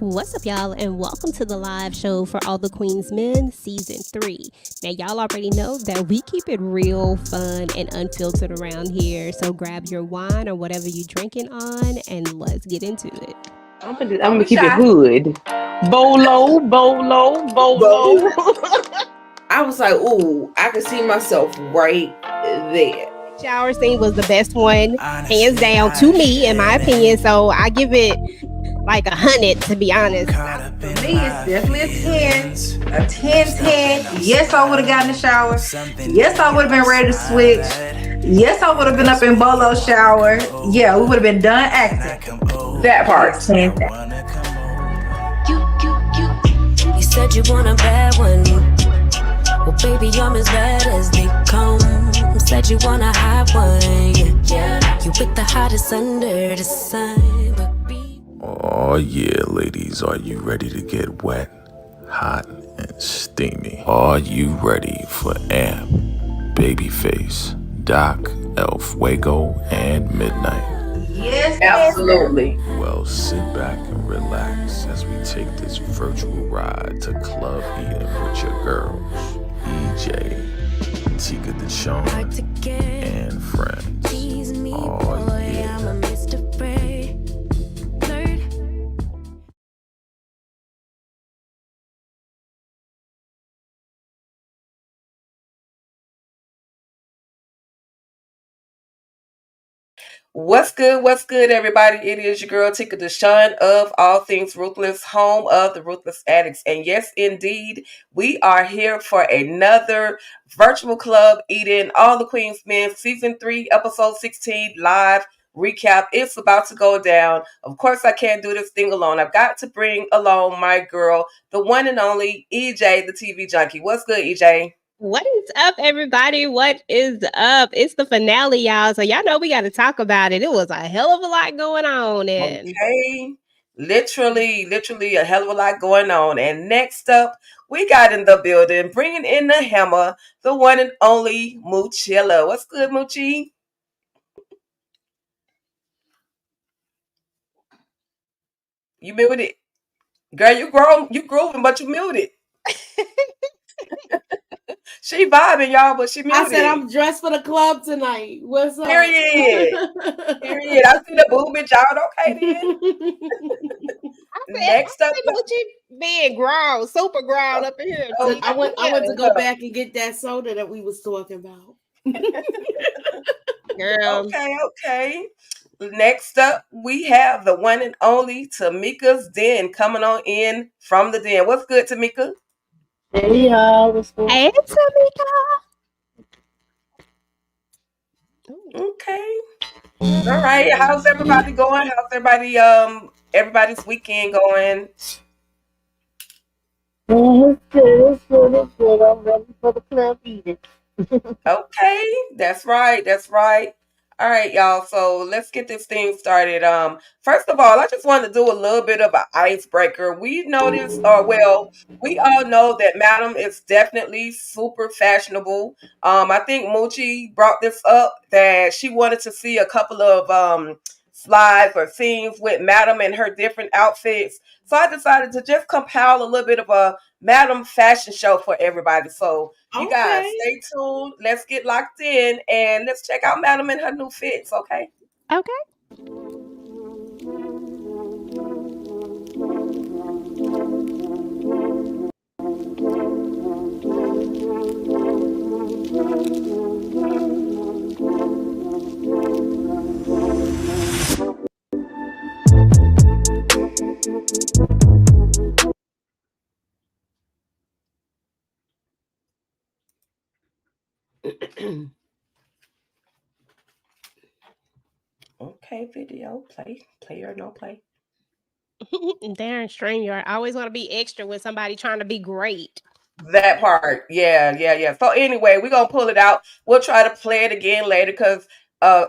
What's up, y'all, and welcome to the live show for All the Queen's Men, Season 3. Now, y'all already know that we keep it real, fun, and unfiltered around here, so grab your wine or whatever you're drinking on, and let's get into it. I'm gonna keep it hood. Bolo, bolo, bolo. I was like, ooh, I could see myself right there. Shower scene was the best one, hands down, to me, in my opinion, so I give it like 100, to be honest. For me, it's definitely a 10. A 10 10. Yes, I would have gotten a shower. Yes, I would have been ready to switch. Yes, I would have been up in Bolo's shower. Yeah, we would have been done acting. That part. 10 10. You said you want a bad one. Well, baby, I'm as bad as they come. Said you want a hot one. Yeah, you with the hottest under the sun. Oh yeah, ladies, are you ready to get wet, hot, and steamy? Are you ready for Amp, Babyface, Doc, El Fuego, and Midnight? Yes, absolutely. Well, sit back and relax as we take this virtual ride to Club Eden with your girls, EJ, Tika Deshawn, and friends. Oh yeah. What's good? What's good, everybody? It is your girl Tika Deshawn of All Things Ruthless, home of the Ruthless Addicts. And yes, indeed, we are here for another virtual Club Eden All the Queen's Men Season 3, Episode 16 live recap. It's about to go down. Of course, I can't do this thing alone. I've got to bring along my girl, the one and only EJ, the TV junkie. What's good, EJ? What is up, everybody? What is up? It's the finale, y'all. So y'all know we got to talk about it. It was a hell of a lot going on. And okay. Literally a hell of a lot going on. And next up, we got in the building, bringing in the hammer, the one and only Moochilla. What's good, Moochie? You muted. Girl, you grooving, but you muted. She vibing, y'all, but she muted. I said I'm dressed for the club tonight. What's up? Period. I see the boobage out. Okay, then. Next up, being ground, super ground up in here. So I went to go back and get that soda that we was talking about. Girl. Okay. Next up, we have the one and only TAMEIKA'S Den coming on in from the den. What's good, Tamika? Hey y'all, what's going on? Hey, Tamika. Okay. All right. How's everybody going? How's everybody's weekend going? It's good. I'm ready for the Club Eden. Okay, that's right. All right, y'all. So let's get this thing started. First of all, I just wanted to do a little bit of an icebreaker. We noticed, we all know that Madam is definitely super fashionable. I think Moochie brought this up that she wanted to see a couple of slides or scenes with Madam and her different outfits. So I decided to just compile a little bit of a Madam fashion show for everybody. So you guys stay tuned. Let's get locked in and let's check out Madam and her new fits, okay? Okay. Okay, video. Play or no play. Darren StreamYard. I always want to be extra with somebody trying to be great. That part. Yeah. So anyway, we're gonna pull it out. We'll try to play it again later because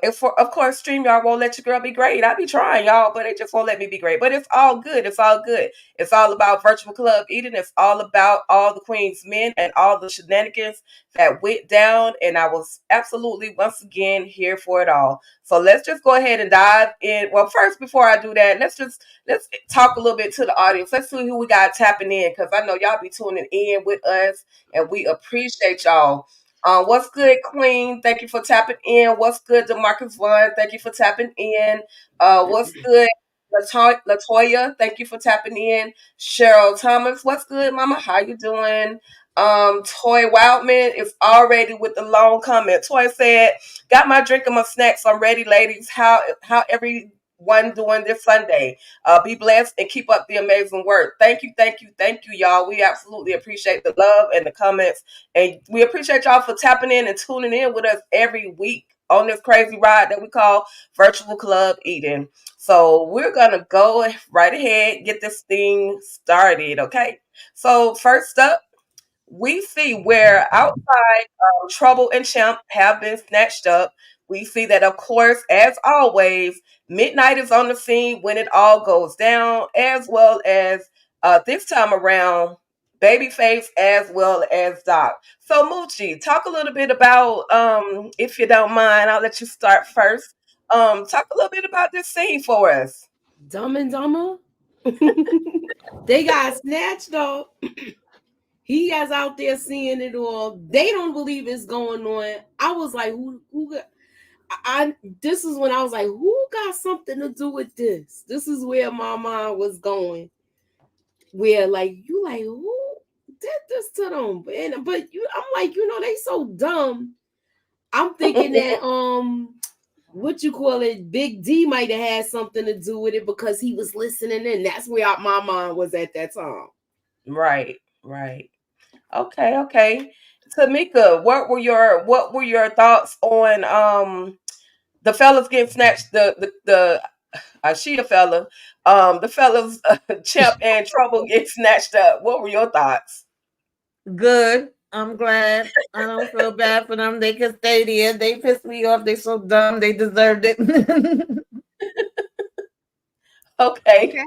If for, of course, StreamYard won't let your girl be great. I be trying, y'all, but they just won't let me be great. But it's all good. It's all good. It's all about virtual club eating. It's all about all the Queen's men and all the shenanigans that went down. And I was absolutely once again here for it all. So let's just go ahead and dive in. Well, first, before I do that, let's talk a little bit to the audience. Let's see who we got tapping in, because I know y'all be tuning in with us, and we appreciate y'all. What's good, Queen? Thank you for tapping in. What's good, DeMarcus Vaughn? Thank you for tapping in. What's good, Latoya? Thank you for tapping in. Cheryl Thomas, what's good, Mama? How you doing? Toy Wildman is already with the long comment. Toy said, "Got my drink and my snacks. I'm ready, ladies. How everyone doing this Sunday? Be blessed and keep up the amazing work. Thank you, y'all. We absolutely appreciate the love and the comments, and we appreciate y'all for tapping in and tuning in with us every week on this crazy ride that we call Virtual Club Eating. So we're gonna go right ahead, get this thing started, okay? So first up, we see where outside Trouble and Champ have been snatched up. We see that, of course, as always, Midnight is on the scene when it all goes down, as well as this time around, Babyface as well as Doc. So, Moochie, talk a little bit about, if you don't mind, I'll let you start first. Talk a little bit about this scene for us. Dumb and Dumber. They got snatched up. He guys out there seeing it all. They don't believe it's going on. I was like, who got, this is when I was like, who got something to do with this? This is where my mind was going. Where like you like, who did this to them? But I'm like, they so dumb. I'm thinking that what you call it, Big D might have had something to do with it because he was listening in. That's where my mind was at that time. Right. Okay. Tamika, what were your thoughts on the fellas getting snatched, the she a fella, the fellas Champ and Trouble get snatched up? What were your thoughts? Good. I'm glad. I don't feel bad for them. They can stay there. They pissed me off. They so dumb. They deserved it. Okay.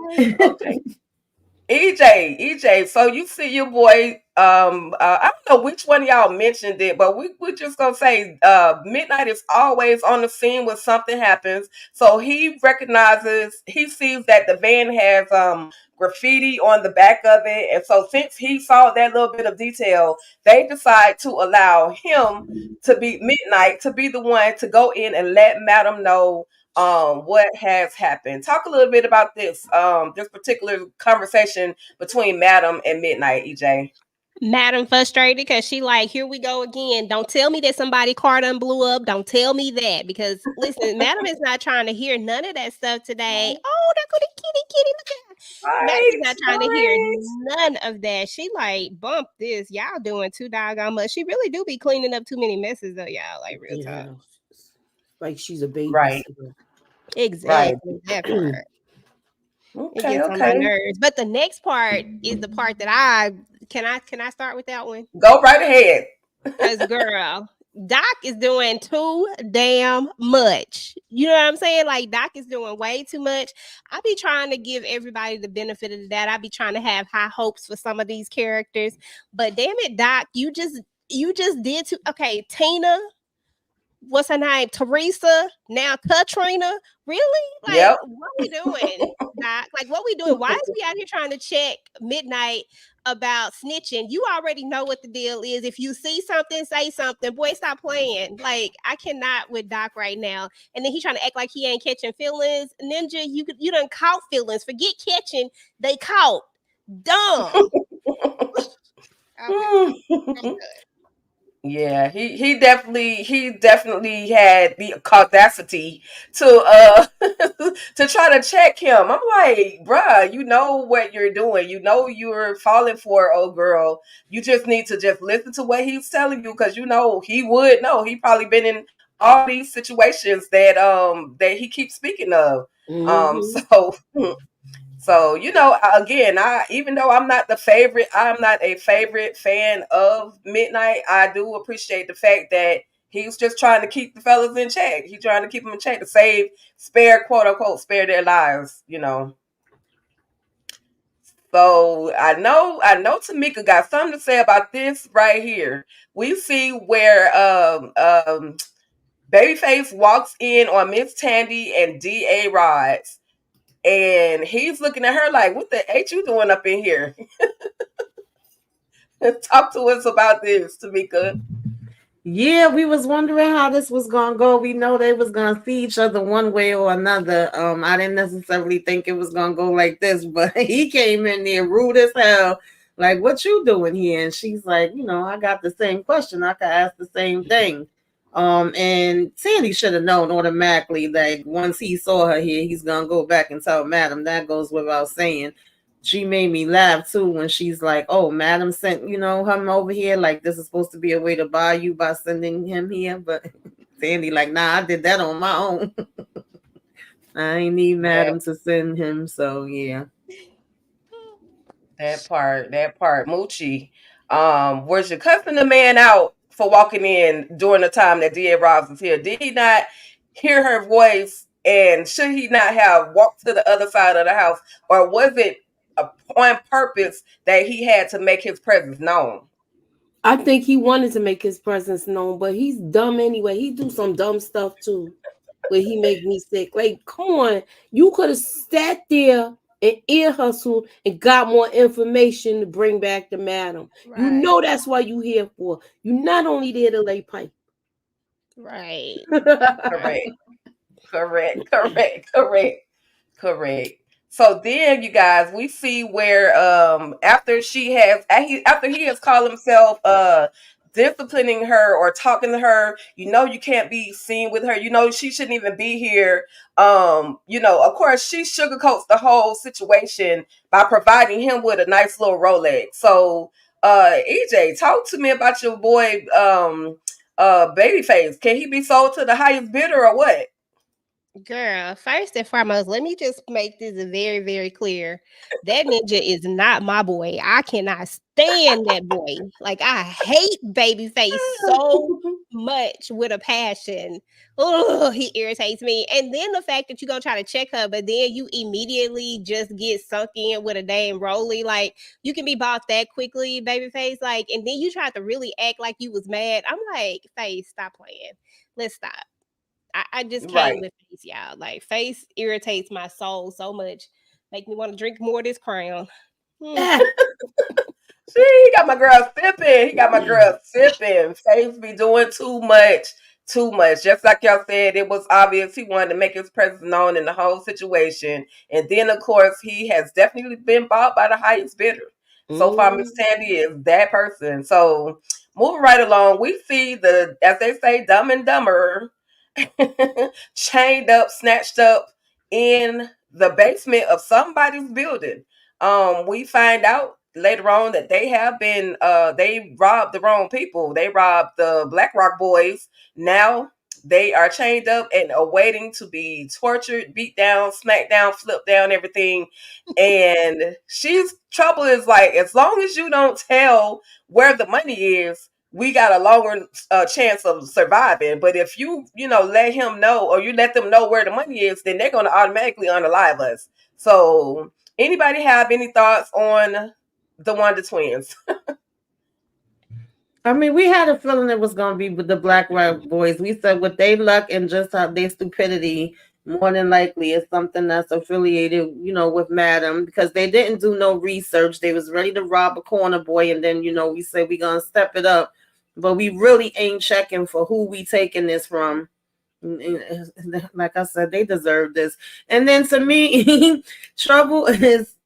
EJ, so you see your boy, I don't know which one of y'all mentioned it, but we're just gonna say Midnight is always on the scene when something happens. So he sees that the van has graffiti on the back of it, and so since he saw that little bit of detail, they decide to allow him to be Midnight, to be the one to go in and let Madam know what has happened. Talk a little bit about this particular conversation between Madam and Midnight, EJ. Madam frustrated because she like, here we go again. Don't tell me that somebody car done blew up. Don't tell me that, because listen, Madam is not trying to hear none of that stuff today. Oh, there go the kitty, look at Madam is not trying to hear none of that. She like, bump this. Y'all doing too doggone much. She really do be cleaning up too many messes though, y'all. Like real talk. Like she's a baby. Right. Exactly. That part. It gets on my nerves. But the next part is the part that can I start with that one? Go right ahead. Because girl, Doc is doing too damn much. You know what I'm saying? Like Doc is doing way too much. I be trying to give everybody the benefit of that. I be trying to have high hopes for some of these characters. But damn it, Doc, you just did too. Okay, Tina. What's her name? Teresa, now Katrina. Really? Like, What we doing, Doc? Like, what we doing? Why is we out here trying to check Midnight about snitching? You already know what the deal is. If you see something, say something. Boy, stop playing. Like, I cannot with Doc right now. And then he's trying to act like he ain't catching feelings. Ninja, you done caught feelings. Forget catching. They caught. Dumb. Okay. Yeah, he definitely had the audacity to to try to check him. I'm like, bruh, you know what you're doing. You know you're falling for old girl. You just need to just listen to what he's telling you, because you know he would know. He probably been in all these situations that that he keeps speaking of. So, again, even though I'm not a favorite fan of Midnight, I do appreciate the fact that He was just trying to keep the fellas in check. He's trying to keep them in check to spare, quote unquote, spare their lives, So I know Tamika got something to say about this right here. We see where Babyface walks in on Miss Tandy and DA Rods, and he's looking at her like, "What the H you doing up in here?" Talk to us about this, Tamika. Yeah, we was wondering how this was gonna go. We know they was gonna see each other one way or another. I didn't necessarily think it was gonna go like this, but he came in there rude as hell. Like, what you doing here? And she's like, I got the same question. I could ask the same thing. And Sandy should have known automatically, like, once he saw her here, he's gonna go back and tell Madam. That goes without saying. She made me laugh too when she's like, "Oh, Madam sent him over here. Like, this is supposed to be a way to buy you by sending him here." But Sandy like, "Nah, I did that on my own. I ain't need Madam to send him." So yeah. That part, Moochie. Was you cussing the man out for walking in during the time that D.A. Robbs was here? Did he not hear her voice, and should he not have walked to the other side of the house, or was it on purpose that he had to make his presence known? I think he wanted to make his presence known, but he's dumb anyway. He do some dumb stuff too, where he make me sick. Like, come on, you could have sat there and ear hustled and got more information to bring back to Madam. Right. You know that's what you here for. You not only there to lay pipe. Right. Correct. So then, you guys, we see where after he has called himself disciplining her or talking to her, you can't be seen with her. She shouldn't even be here. Of course, she sugarcoats the whole situation by providing him with a nice little Rolex. So, EJ, talk to me about your boy, Babyface. Can he be sold to the highest bidder or what? Girl, first and foremost, let me just make this very, very clear. That ninja is not my boy. I cannot stand that boy. Like, I hate Babyface so much with a passion. Oh, he irritates me. And then the fact that you're going to try to check her, but then you immediately just get sunk in with a damn Rolly. Like, you can be bought that quickly, Babyface. Like, and then you tried to really act like you was mad. I'm like, Face, stop playing. Let's stop. I just can't with Face, y'all. Like, Face irritates my soul so much. Make me want to drink more of this Crown. See, he got my girl sipping. Face be doing too much. Just like y'all said, it was obvious he wanted to make his presence known in the whole situation. And then, of course, he has definitely been bought by the highest bidder. So far, Miss Tandy is that person. So, moving right along, we see as they say, Dumb and Dumber chained up, snatched up in the basement of somebody's building. We find out later on that they have been they robbed the wrong people. They robbed the Black Rock boys. Now they are chained up and awaiting to be tortured, beat down, smacked down, flipped down, everything. And she's trouble is like, as long as you don't tell where the money is, we got a longer chance of surviving. But if you let him know, or you let them know where the money is, then they're going to automatically unalive us. So, anybody have any thoughts on the Wonder Twins? I mean, we had a feeling it was going to be with the Black Rock boys. We said with their luck and just how their stupidity, more than likely is something that's affiliated, with Madam, because they didn't do no research. They was ready to rob a corner boy, and then, we said we're going to step it up. But we really ain't checking for who we taking this from. Like I said, they deserve this. And then to me, Trouble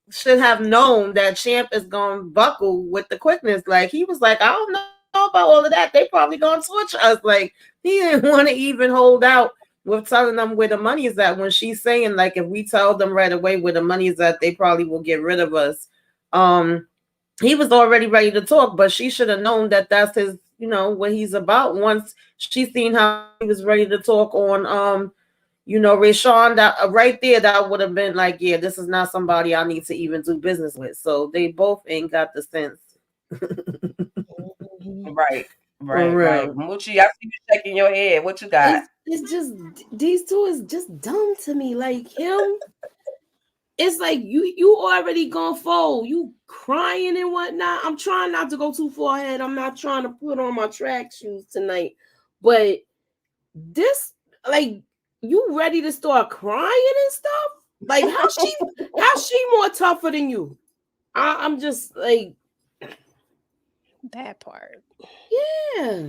should have known that Champ is going to buckle with the quickness. Like, he was like, I don't know about all of that. They probably going to switch us. Like, he didn't want to even hold out with telling them where the money is at, when she's saying, like, if we tell them right away where the money is at, they probably will get rid of us. He was already ready to talk, but she should have known that that's his, what he's about. Once she seen how he was ready to talk on, Rayshawn, that right there, that would have been like, yeah, this is not somebody I need to even do business with. So they both ain't got the sense. For Right, right. real. Moochie, I see you shaking your head. What you got? It's just these two is just dumb to me. Like him, it's like you already gone fold. You crying and whatnot. I'm trying not to go too far ahead. I'm not trying to put on my track shoes tonight. But this, like, you ready to start crying and stuff? Like, how's she more tougher than you? I'm just like That part. yeah.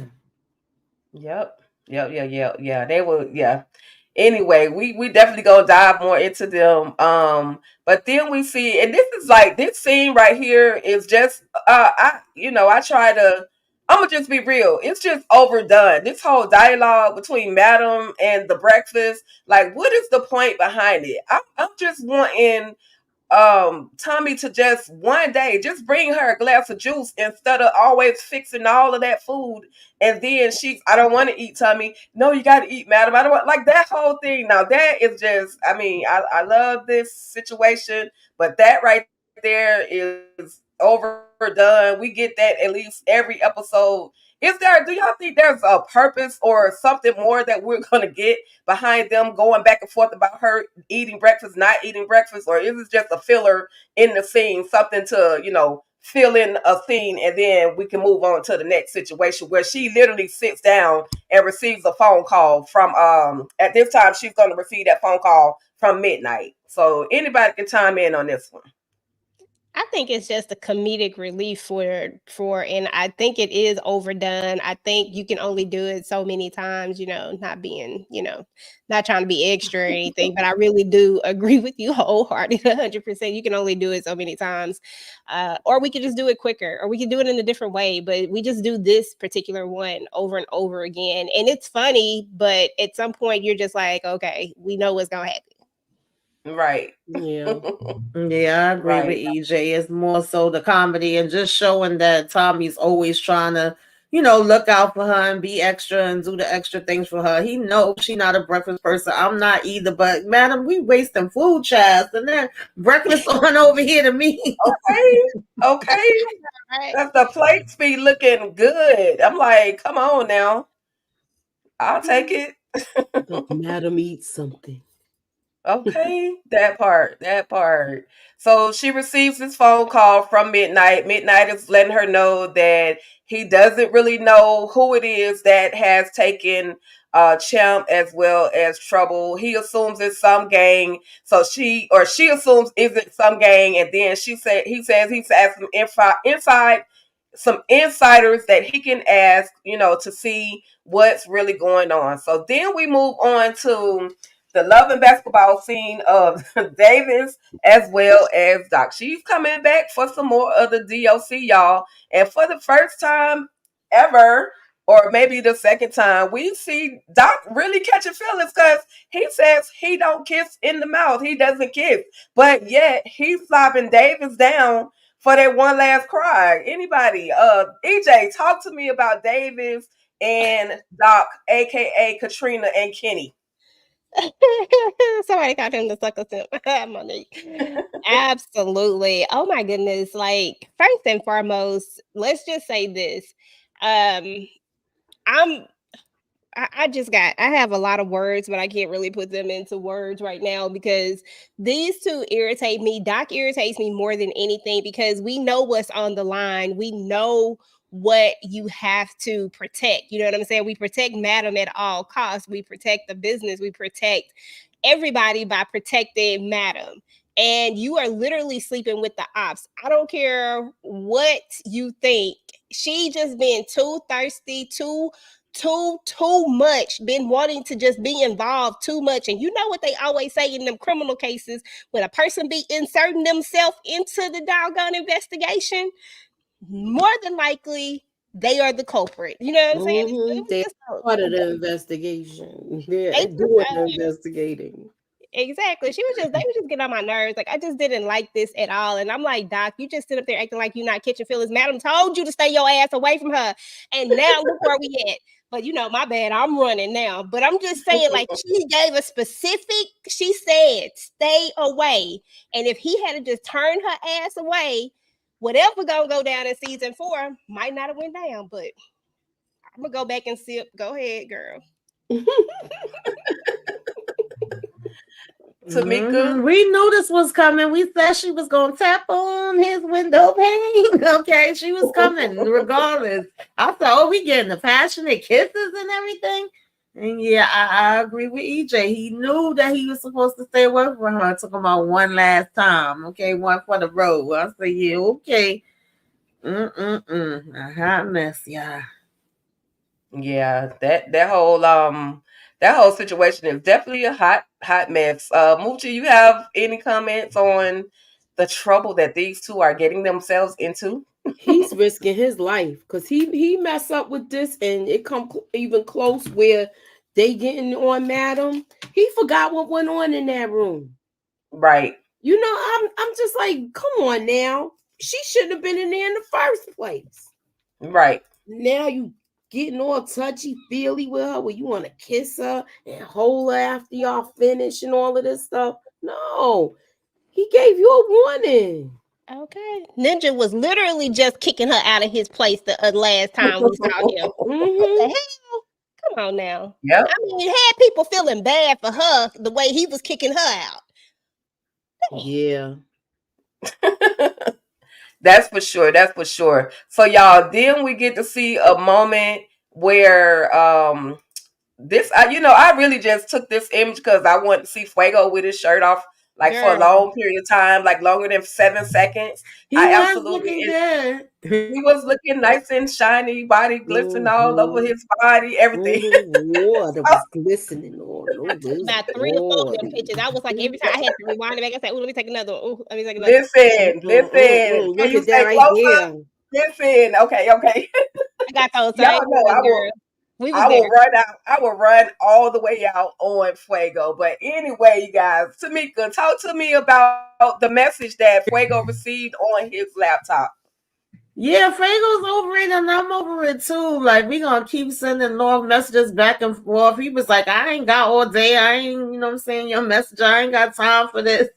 Yep. Yeah. They were, yeah. Anyway, we definitely gonna dive more into them. But then we see, and this is like this scene right here is just I try to I'm gonna just be real. It's just overdone. This whole dialogue between Madam and the breakfast, like what is the point behind it? I'm just wanting Tommy to just one day just bring her a glass of juice instead of always fixing all of that food. And then I don't want to eat, Tommy. No, you got to eat, Madam. I don't want, like, that whole thing. Now that is just, I mean, I love this situation, but that right there is overdone. We get that at least every episode. Do y'all think there's a purpose or something more that we're going to get behind them going back and forth about her eating breakfast, not eating breakfast, or is it just a filler in the scene, something to, fill in a scene, and then we can move on to the next situation where she literally sits down and receives a phone call from, at this time, she's going to receive that phone call from Midnight. So anybody can chime in on this one. I think it's just a comedic relief and I think it is overdone. I think you can only do it so many times, not being, not trying to be extra or anything, but I really do agree with you wholeheartedly, 100%. You can only do it so many times. Or we could just do it quicker, or we could do it in a different way, but we just do this particular one over and over again. And it's funny, but at some point you're just like, okay, we know what's going to happen. Right. Yeah. Yeah, I agree with EJ. It's more so the comedy and just showing that Tommy's always trying to, look out for her and be extra and do the extra things for her. He knows she's not a breakfast person. I'm not either, but Madam, we wasting food, child. And then breakfast on over here to me. Okay. That's the plates be looking good. I'm like, come on now. I'll take it. Let Madam eat something. Okay, that part. So she receives this phone call from Midnight. Midnight is letting her know that he doesn't really know who it is that has taken Champ as well as Trouble. He assumes it's some gang. So she assumes it's some gang, and then he says he's asked some insiders that he can ask, to see what's really going on. So then we move on to the love and basketball scene of Davis as well as Doc. She's coming back for some more of the DOC, y'all. And for the first time ever, or maybe the second time, we see Doc really catching feelings because he says he don't kiss in the mouth. He doesn't kiss. But yet he's slobbing Davis down for that one last cry. Anybody? EJ, talk to me about Davis and Doc, aka Katrina and Kenny. Somebody called him the sucker simp. Monique. Absolutely. Oh my goodness. Like, first and foremost, let's just say this. I have a lot of words, but I can't really put them into words right now because these two irritate me. Doc irritates me more than anything because we know what's on the line. We know what you have to protect. You know what I'm saying? We protect Madam at all costs. We protect the business. We protect everybody by protecting Madam. And you are literally sleeping with the ops. I don't care what you think. She just been too thirsty, too much, been wanting to just be involved too much. And you know what they always say in them criminal cases, when a person be inserting themselves into the doggone investigation, more than likely they are the culprit. You know what I'm saying? Mm-hmm. They part of the investigation. They're doing the investigating. Exactly. They was just getting on my nerves. Like, I just didn't like this at all. And I'm like, Doc, you just sit up there acting like you're not catching feelings. Madam told you to stay your ass away from her. And now look where we at. But my bad, I'm running now. But I'm just saying, like, she gave a specific, she said, stay away. And if he had to just turn her ass away, whatever gonna go down in season 4 might not have went down, but I'm gonna go back and sip. Go ahead, girl. Tamika. We knew this was coming. We said she was gonna tap on his window pane. Okay, she was coming regardless. I thought, oh, we getting the passionate kisses and everything. And yeah, I agree with EJ. He knew that he was supposed to stay away from her. Took him out one last time. Okay, one for the road. I said, yeah, okay. A hot mess, yeah. Yeah, that whole situation is definitely a hot mess. Moochie, you have any comments on the trouble that these two are getting themselves into? He's risking his life because he mess up with this and it come even close where they getting on Madam. He forgot what went on in that room. Right. You know, I'm just like, come on now. She shouldn't have been in there in the first place. Right. Now you getting all touchy feely with her where you want to kiss her and hold her after y'all finish and all of this stuff. No, he gave you a warning. Okay. Ninja was literally just kicking her out of his place the last time we saw him. What the hell? Come on now. Yep. I mean, it had people feeling bad for her the way he was kicking her out. Yeah. That's for sure. That's for sure. So y'all, then we get to see a moment where this I really just took this image because I wanted to see Fuego with his shirt off like for a long period of time, like longer than 7 seconons. He was looking good. He was looking nice and shiny, body glistening all over his body, everything. Water was glistening all over. About 3 or 4 of them pictures. I was like, every time I had to rewind it back, I said, "Oh, let me take another. Oh, let me take another." Listen. Can you stay closer? Listen. Okay. I got those. Y'all know I will run all the way out on Fuego. But anyway, you guys, Tamika, talk to me about the message that Fuego received on his laptop. Yeah, Fuego's over it and I'm over it too. Like, we gonna keep sending long messages back and forth. He was like, I ain't got all day. I ain't, you know what I'm saying, your message. I ain't got time for this.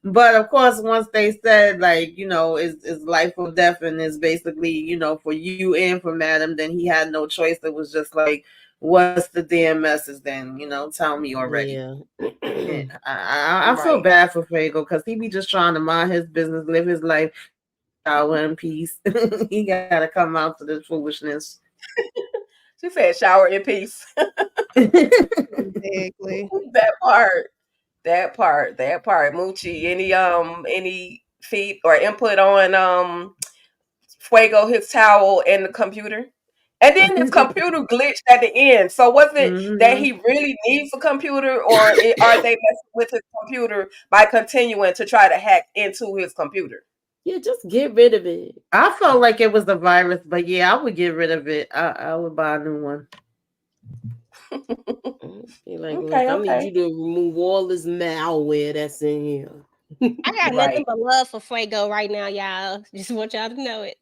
But of course, once they said, like, you know, it's life or death and it's basically, you know, for you and for Madam, then he had no choice. It was just like, what's the damn message then? You know, tell me already. Yeah. I feel bad for Fuego because he be just trying to mind his business, live his life. Shower in peace. He gotta come out to this foolishness. She said, "Shower in peace." Exactly. That part. Moochie, any feed or input on Fuego, his towel, and the computer? And then his computer glitched at the end. So was it that he really needs a computer, or are they messing with his computer by continuing to try to hack into his computer? Yeah, just get rid of it. I felt like it was a virus, but yeah, I would get rid of it. I would buy a new one. Like, I need you to remove all this malware that's in here. I got nothing but love for Fuego right now, y'all. Just want y'all to know it.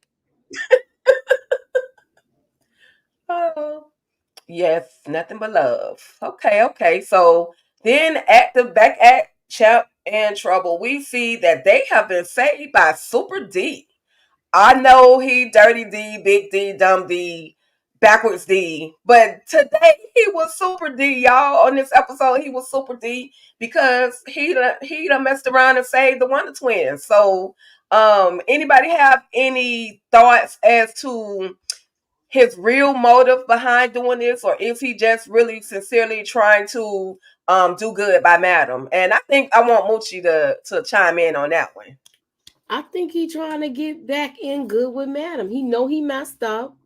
Oh, yes, nothing but love. Okay. So then back at Champ and Trouble, we see that they have been saved by Super D. I know he Dirty D, Big D, Dumb D, Backwards D, but today he was Super D, y'all. On this episode, he was Super D because he done messed around and saved the Wonder Twins. So, anybody have any thoughts as to his real motive behind doing this, or is he just really sincerely trying to do good by Madam? And I think I want Moochie to chime in on that one. I think he trying to get back in good with Madam. He know he messed up.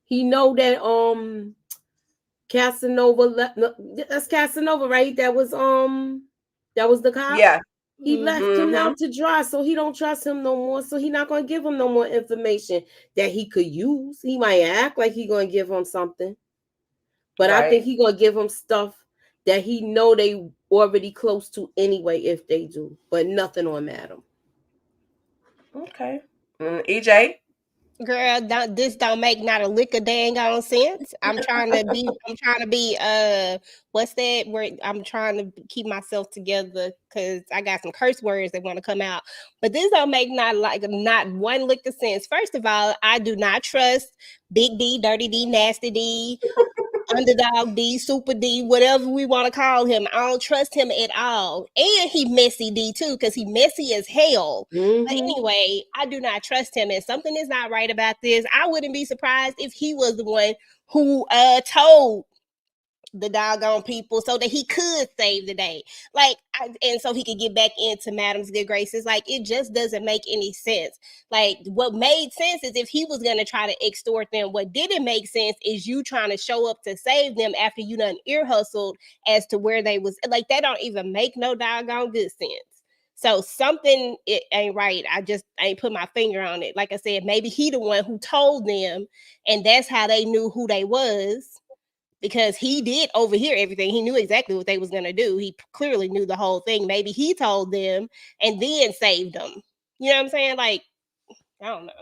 He know that Casanova that's Casanova, right? That was the cop. Yeah. He left him out to dry, so he don't trust him no more. So he not gonna give him no more information that he could use. He might act like he gonna give him something, but I think he gonna give him stuff that he know they already close to anyway if they do, but nothing on Madam. Okay. EJ? Girl, this don't make not a lick of dang on sense. I'm trying to be what's that word? I'm trying to keep myself together because I got some curse words that want to come out. But this don't make not one lick of sense. First of all, I do not trust Big D, Dirty D, Nasty D, Underdog D, Super D, whatever we want to call him. I don't trust him at all. And he messy D too, because he messy as hell. But anyway, I do not trust him. And something is not right about this. I wouldn't be surprised if he was the one who told the doggone people so that he could save the day. And so he could get back into Madam's good graces. Like, it just doesn't make any sense. Like, what made sense is if he was going to try to extort them. What didn't make sense is you trying to show up to save them after you done ear hustled as to where they was. Like, that don't even make no doggone good sense. So something it ain't right. I just ain't put my finger on it. Like I said, maybe he the one who told them, and that's how they knew who they was. Because he did overhear everything. He knew exactly what they was going to do. He clearly knew the whole thing. Maybe he told them and then saved them. You know what I'm saying? Like, I don't know.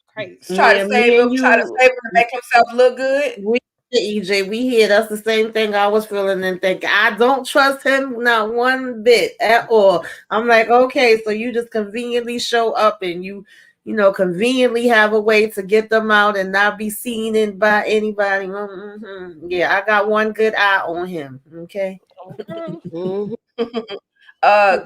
Crazy. Try to save him to make himself look good. EJ, we hear that's the same thing I was feeling and thinking. I don't trust him not one bit at all. I'm like, okay, so you just conveniently show up and you conveniently have a way to get them out and not be seen by anybody. Yeah, I got one good eye on him. Okay.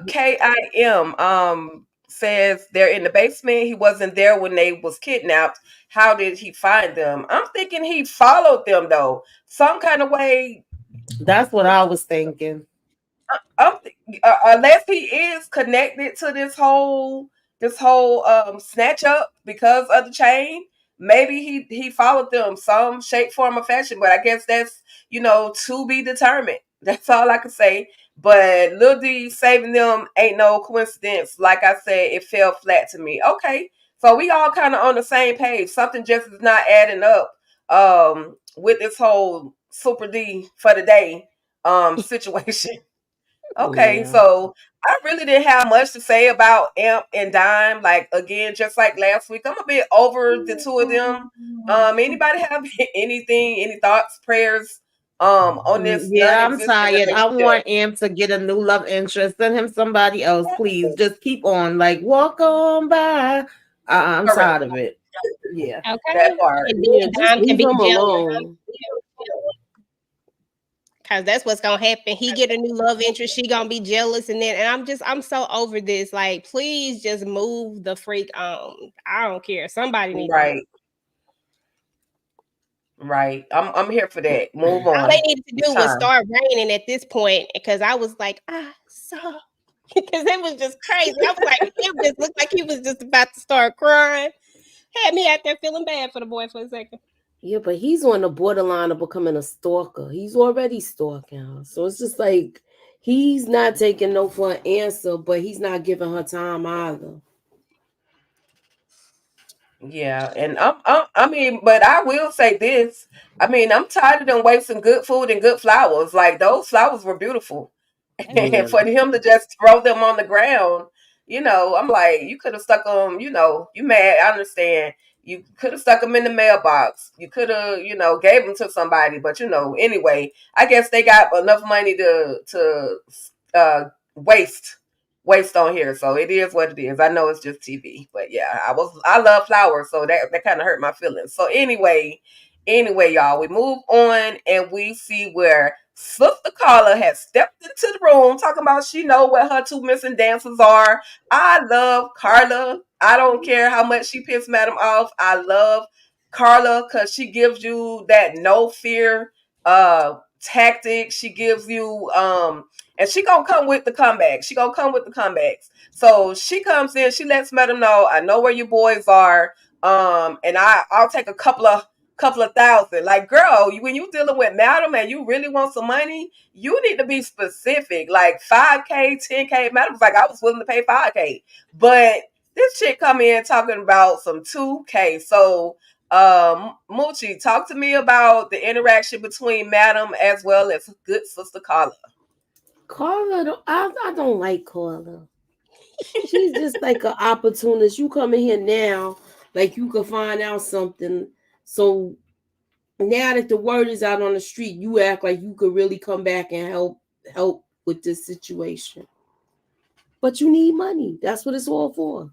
KIM says they're in the basement. He wasn't there when they was kidnapped. How did he find them? I'm thinking he followed them though, some kind of way. That's what I was thinking. Unless he is connected to this whole snatch up because of the chain, maybe he followed them some shape, form, or fashion. But I guess that's to be determined. That's all I can say. But Lil D saving them ain't no coincidence. Like I said, it fell flat to me. Okay, so we all kind of on the same page. Something just is not adding up with this whole Super D for the day situation. Okay, so I really didn't have much to say about Amp and Dime. Like, again, just like last week, I'm a bit over the two of them. Anybody have any thoughts, prayers on this? Yeah, I'm tired. I want Amp to get a new love interest. Send him somebody else, please. Just keep on, like, walk on by. I'm tired of it. Yeah. Okay. That part. And then Dime can be jealous. Cause that's what's gonna happen. He get a new love interest, she gonna be jealous, and I'm so over this. Like, please just move the freak on. I don't care. Somebody needs Right. I'm here for that. Move on. All they needed to do was start raining at this point, because I was like, because it was just crazy. I was like, it just looked like he was just about to start crying. Had me out there feeling bad for the boy for a second. Yeah, but he's on the borderline of becoming a stalker. He's already stalking her. So it's just like he's not taking no for an answer, but he's not giving her time either. Yeah, and I mean, but I will say this. I mean, I'm tired of them wasting good food and good flowers. Like, those flowers were beautiful. And for him to just throw them on the ground, I'm like, you could have stuck them, you mad, I understand. You could have stuck them in the mailbox. You could have, gave them to somebody. But, anyway, I guess they got enough money to waste on here. So it is what it is. I know it's just TV. But yeah, I love flowers. So that kind of hurt my feelings. So anyway, y'all, we move on and we see where Sister Carla has stepped into the room talking about she know where her two missing dancers are. I love Carla. I don't care how much she pissed Madam off. I love Carla because she gives you that no fear tactic. She gives you and she gonna come with the comeback. She gonna come with the comebacks. So she comes in, she lets Madam know, I know where your boys are. And I'll take a couple of thousand. Like, girl, when you dealing with Madam and you really want some money, you need to be specific. Like 5K, 10K. Madam's like, I was willing to pay 5K. But this chick come in talking about some 2K. So Moochie, talk to me about the interaction between Madam as well as good Sister Carla. Carla, I don't like Carla. She's just like an opportunist. You come in here now Like you could find out something. So now that the word is out on the street, you act like you could really come back and help with this situation. But you need money. That's what it's all for.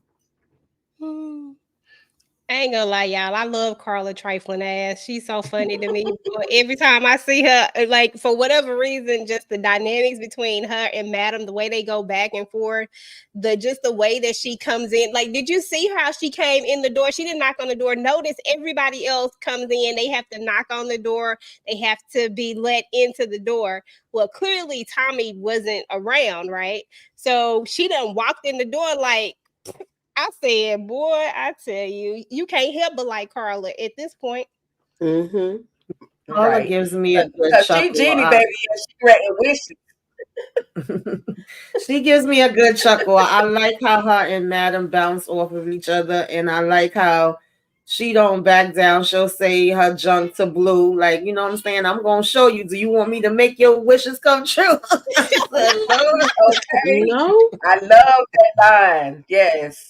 I ain't gonna lie, y'all. I love Carla trifling ass. She's so funny to me. But every time I see her, like for whatever reason, just the dynamics between her and Madam, the way they go back and forth, the way that she comes in. Like, did you see how she came in the door? She didn't knock on the door. Notice everybody else comes in. They have to knock on the door. They have to be let into the door. Well, clearly Tommy wasn't around, right? So she done walked in the door like. I said, boy, I tell you, you can't help but like Carla at this point. Mm-hmm. Carla gives me a good chuckle. She genie, baby, and she granting wishes. She gives me a good chuckle. I like how her and Madam bounce off of each other, and I like how she don't back down. She'll say her junk to Blue, like, you know what I'm saying? I'm gonna show you. Do you want me to make your wishes come true? Okay. No, I love that line. Yes.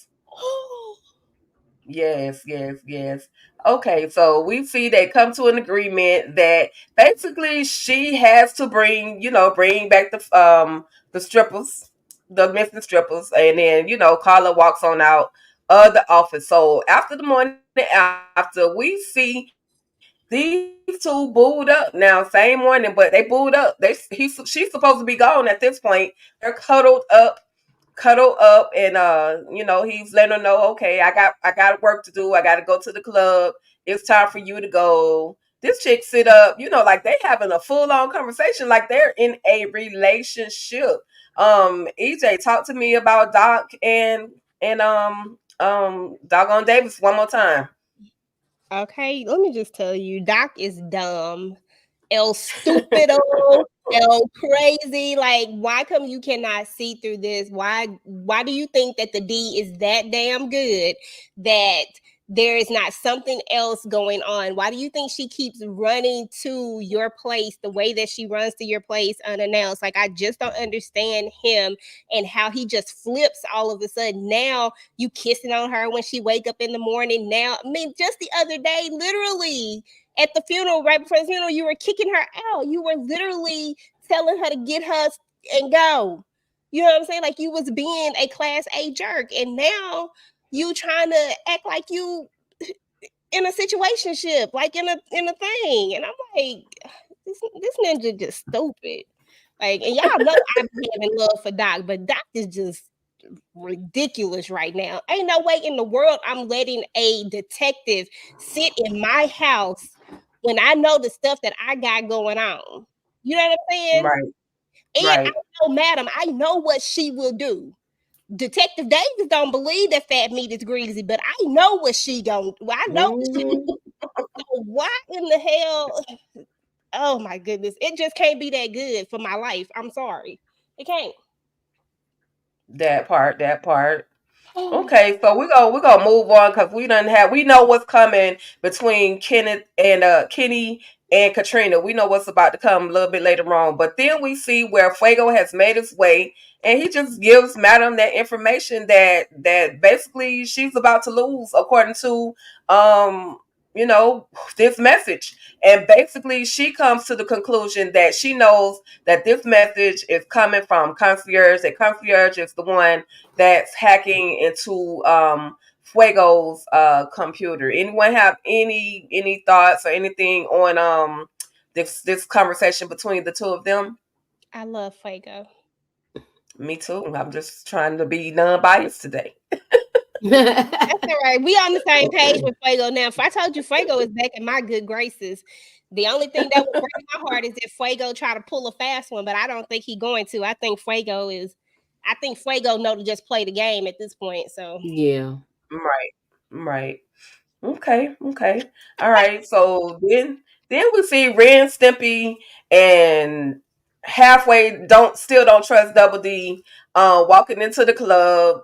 Yes. Okay, so we see they come to an agreement that basically she has to bring back the strippers, the missing strippers, and then Carla walks on out of the office. So after the morning after, we see these two booed up now, same morning, but they booed up. She's supposed to be gone at this point. They're cuddled up, and he's letting her know, okay, I got work to do. I got to go to the club. It's time for you to go. This chick sit up, like they having a full on conversation, like they're in a relationship. EJ, talk to me about Doc and Doggone Davis one more time. Okay, let me just tell you, Doc is dumb. El stupido, El crazy. Like, why come you cannot see through this? Why do you think that the D is that damn good that there is not something else going on? Why do you think she keeps running to your place the way that she runs to your place unannounced? Like, I just don't understand him and how he just flips all of a sudden. Now you kissing on her when she wake up in the morning. Now, I mean, just the other day, literally at the funeral, right before the funeral, you were kicking her out. You were literally telling her to get her and go. You know what I'm saying? Like, you was being a class A jerk, and now you trying to act like you in a situationship, like in a thing. And I'm like, this ninja just stupid. Like, and y'all know I'm having love for Doc, but Doc is just ridiculous right now. Ain't no way in the world I'm letting a detective sit in my house when I know the stuff that I got going on. You know what I'm saying? Right. And I know, Madam, I know what she will do. Detective Davis don't believe that fat meat is greasy, but I know what she gonna. Well, I know. So why in the hell? Oh my goodness! It just can't be that good for my life. I'm sorry, it can't. That part. Okay, so we're gonna move on because we know what's coming between Kenny and Katrina. We know what's about to come a little bit later on. But then we see where Fuego has made his way, and he just gives Madam that information that basically she's about to lose according to this message. And basically she comes to the conclusion that she knows that this message is coming from Concierge, that Concierge is the one that's hacking into Fuego's computer. Anyone have any thoughts or anything on this conversation between the two of them? I love Fuego. Me too. I'm just trying to be non-biased today. That's all right. We on the same page with Fuego now. If I told you Fuego is back in my good graces, the only thing that would break my heart is if Fuego try to pull a fast one, but I don't think he's going to. I think Fuego know to just play the game at this point. So yeah, right. Okay. All right. So then we see Ren, Stimpy, and halfway still don't trust Double D. Walking into the club.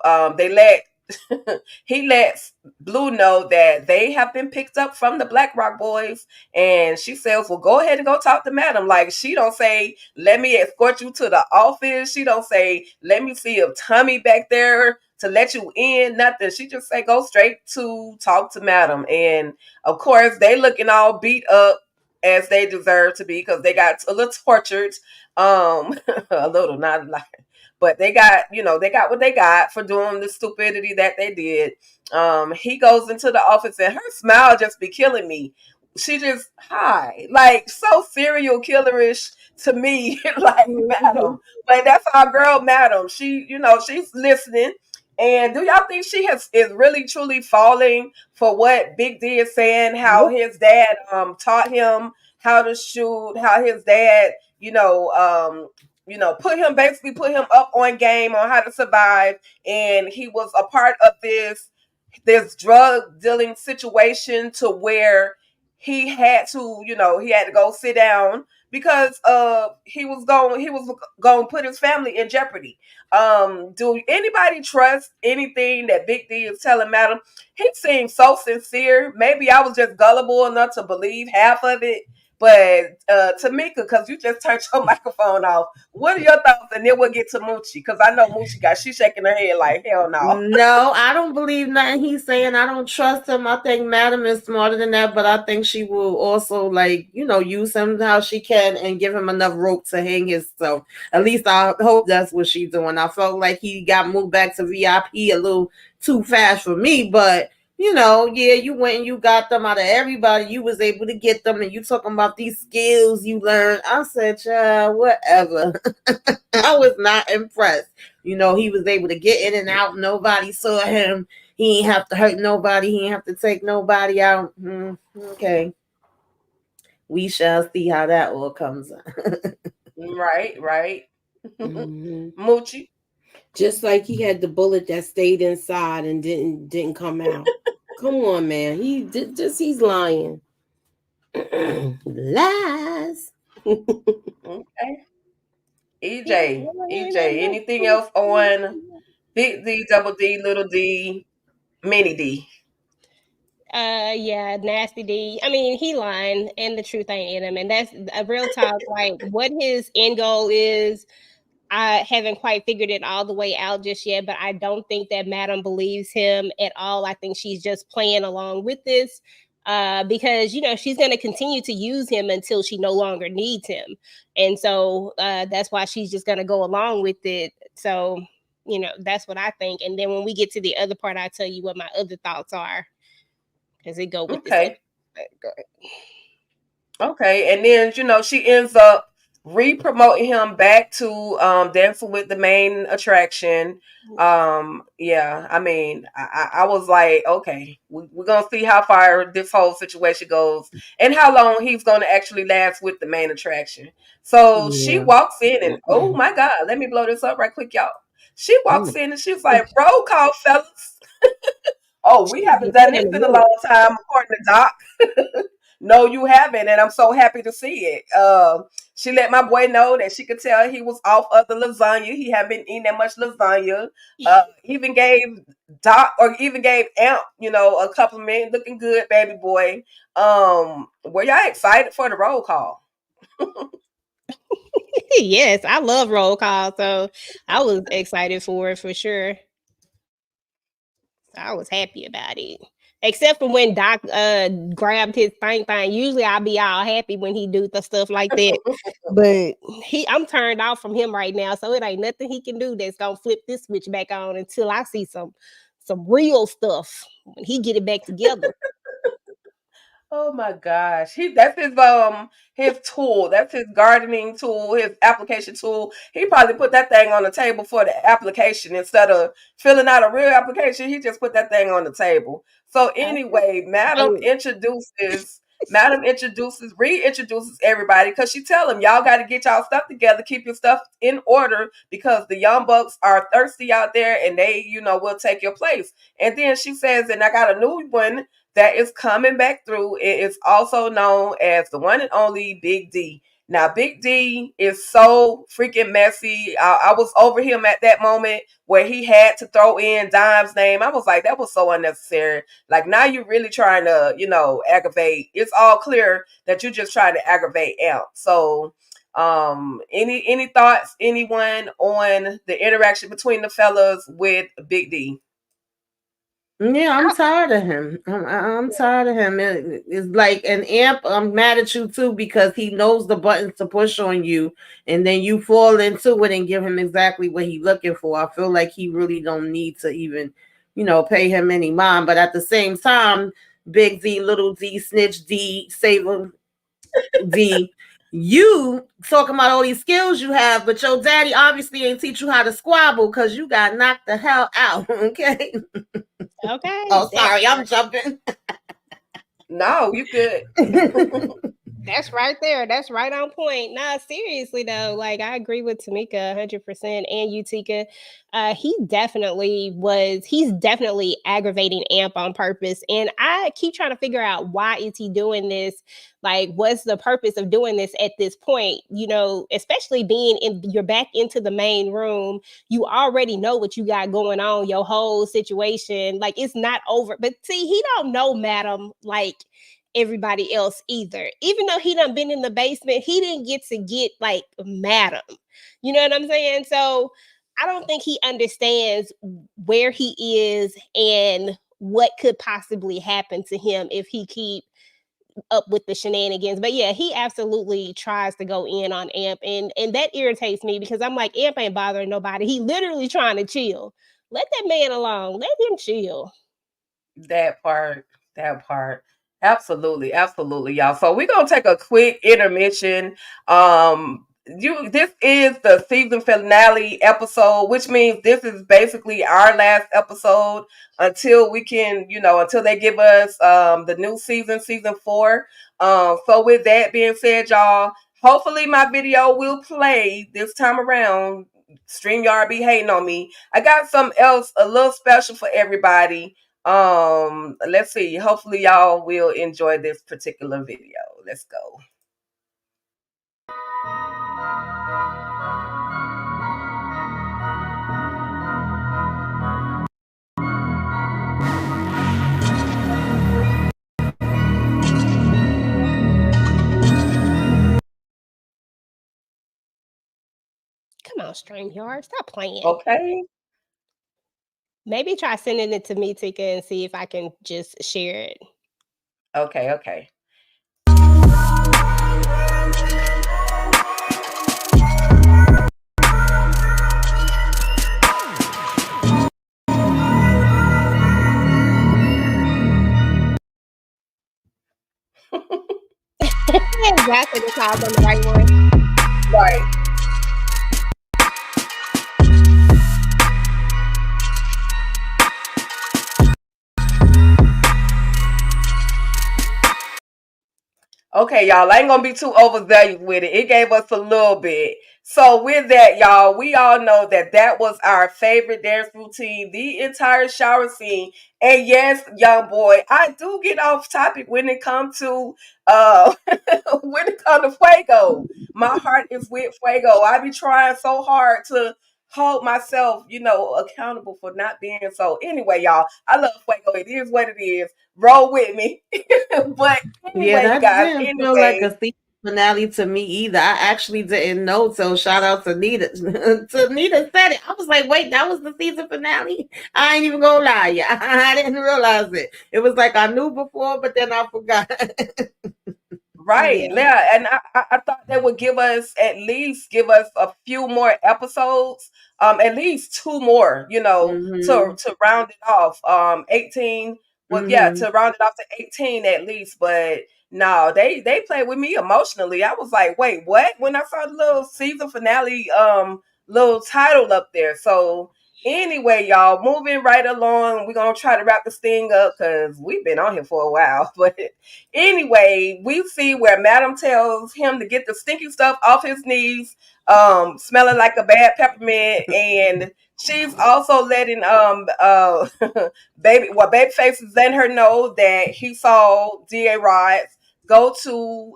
He lets Blue know that they have been picked up from the Black Rock Boys, and she says, well, go ahead and go talk to Madam. Like, she don't say, let me escort you to the office. She don't say, let me see if Tommy back there to let you in, nothing. She just say, go straight to talk to madam. And of course, they looking all beat up as they deserve to be because they got a little tortured. A little, not like, but they got, they got what they got for doing the stupidity that they did. He goes into the office and her smile just be killing me. She just hi, like so serial killerish to me, like madam. But that's our girl, madam. She, she's listening. And do y'all think she is really truly falling for what Big D is saying? How his dad taught him how to shoot, how his dad, basically put him up on game on how to survive, and he was a part of this drug dealing situation to where he had to go sit down because he was going to put his family in jeopardy. Do anybody trust anything that Big D is telling madam? He seems so sincere. Maybe I was just gullible enough to believe half of it. But Tamika, because you just turned your microphone off, what are your thoughts? And then we'll get to Moochie, because I know Moochie she's shaking her head like, hell no. No, I don't believe nothing he's saying. I don't trust him. I think madam is smarter than that, but I think she will also use him how she can and give him enough rope to hang himself. At least I hope that's what she's doing. I felt like he got moved back to VIP a little too fast for me, but you went and you got them out of everybody. You was able to get them, and you talking about these skills you learned. I said, child, whatever. I was not impressed. He was able to get in and out. Nobody saw him. He ain't have to hurt nobody. He ain't have to take nobody out. Okay. We shall see how that all comes out. Right. Moochie. Just like he had the bullet that stayed inside and didn't come out. Come on, man. He's lying. Lies. Okay. EJ, anything else on Big D, Double D, Little D, Mini D? Yeah, Nasty D. I mean, he lying and the truth ain't in him. And that's a real talk. Like, what his end goal is, I haven't quite figured it all the way out just yet, but I don't think that madam believes him at all. I think she's just playing along with this because, she's going to continue to use him until she no longer needs him. And so that's why she's just going to go along with it. So, that's what I think. And then when we get to the other part, I'll tell you what my other thoughts are. Because it go with Okay. This. Go ahead. Okay. And then, she ends up re-promoting him back to dancing with the main attraction. Yeah, I mean, I was like, okay, we're gonna see how far this whole situation goes and how long he's gonna actually last with the main attraction. So she walks in and oh my god, let me blow this up right quick, y'all. She walks in and she's like, roll call, fellas. Oh, we haven't done this in a long time, according to Doc. No, you haven't, and I'm so happy to see it. She let my boy know that she could tell he was off of the lasagna. He hadn't been eating that much lasagna. Even gave Amp, a compliment. Looking good, baby boy. Were y'all excited for the roll call? Yes, I love roll call, so I was excited for it for sure. I was happy about it. Except for when Doc grabbed his thing. Usually I'll be all happy when he do the stuff like that. But I'm turned off from him right now. So it ain't nothing he can do that's gonna flip this switch back on until I see some real stuff when he get it back together. Oh my gosh. That's his tool. That's his gardening tool, his application tool. He probably put that thing on the table for the application instead of filling out a real application. He just put that thing on the table. So anyway, Madam reintroduces everybody because she tell them y'all got to get y'all stuff together, keep your stuff in order because the young bucks are thirsty out there and they, will take your place. And then she says, and I got a new one that is coming back through. It is also known as the one and only Big D. Now, Big D is so freaking messy. I was over him at that moment where he had to throw in Dime's name. I was like, that was so unnecessary. Like, now you're really trying to, aggravate. It's all clear that you're just trying to aggravate Amp. So Any thoughts, anyone, on the interaction between the fellas with Big D? Yeah, I'm tired of him. I'm tired of him. It's like an Amp. I'm mad at you too because he knows the buttons to push on you, and then you fall into it and give him exactly what he's looking for. I feel like he really don't need to even, pay him any mind. But at the same time, Big D, Little D, Snitch D, Saver D, you talking about all these skills you have, but your daddy obviously ain't teach you how to squabble because you got knocked the hell out. Okay. Okay. Oh, sorry, I'm jumping. No, you good. That's right there. That's right on point. Nah, seriously though, like I agree with Tamika 100% and Utica. He's definitely aggravating Amp on purpose. And I keep trying to figure out why is he doing this? Like, what's the purpose of doing this at this point? Especially you're back into the main room. You already know what you got going on, your whole situation. Like, it's not over. But see, he don't know Madam like everybody else either. Even though he done been in the basement, he didn't get to get like Madam. You know what I'm saying? So I don't think he understands where he is and what could possibly happen to him if he keep up with the shenanigans. But yeah, he absolutely tries to go in on Amp, and that irritates me because I'm like, Amp ain't bothering nobody. He literally trying to chill. Let that man alone. Let him chill. That part. Absolutely, absolutely, y'all. So we're gonna take a quick intermission. This is the season finale episode, which means this is basically our last episode until we can, until they give us the new season 4. So with that being said, y'all, hopefully my video will play this time around. StreamYard be hating on me. I got something else a little special for everybody. Let's see. Hopefully y'all will enjoy this particular video. Let's go. Come on, StreamYard, stop playing. Okay. Maybe try sending it to me, Tika, and see if I can just share it. Okay. Exactly, the call's on the right one. Right. Okay, y'all, I ain't gonna be too overzealous with it. It gave us a little bit. So with that, y'all, we all know that was our favorite dance routine, the entire shower scene. And yes, young boy, I do get off topic when it comes to when it comes to Fuego. My heart is with Fuego. I be trying so hard to hold myself, accountable for not being so. Anyway, y'all, I love Fuego. It is what it is. Roll with me. But Yeah, anyway, you that guys, didn't feel like anyway. a season finale to me either. I actually didn't know. So shout out to Nita. To Nita said it. I was like, wait, that was the season finale? I ain't even gonna lie, yeah. I didn't realize it. It was like I knew before, but then I forgot. Right, yeah, and I thought they would at least give us a few more episodes, at least 2 more, to round it off. 18 was to round it off to 18 at least, but no, they played with me emotionally. I was like, wait, what? When I saw the little season finale, little title up there. So anyway, y'all, moving right along, we're gonna try to wrap this thing up because we've been on here for a while, but. Anyway, we see where Madam tells him to get the stinky stuff off his knees, smelling like a bad peppermint, and she's also letting Babyface is letting her know that he saw D.A. Rods go to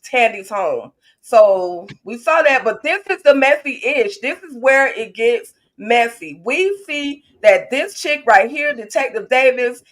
Tandy's home. So we saw that, but this is the messy ish. This is where it gets messy. We see that this chick right here, Detective Davis,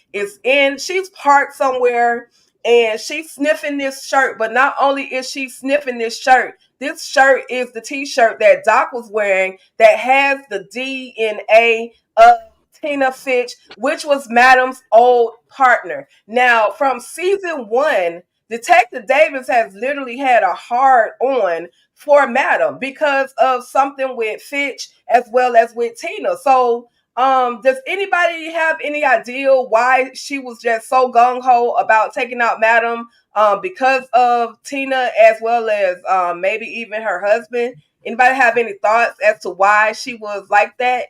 she's parked somewhere and she's sniffing this shirt. But not only is she sniffing this shirt, this shirt is the t-shirt that Doc was wearing that has the DNA of Tina Fitch, which was Madam's old partner. Now, from season 1, Detective Davis has literally had a hard on for Madam because of something with Fitch as well as with Tina. So, does anybody have any idea why she was just so gung-ho about taking out Madam? Because of Tina as well as maybe even her husband. Anybody have any thoughts as to why she was like that?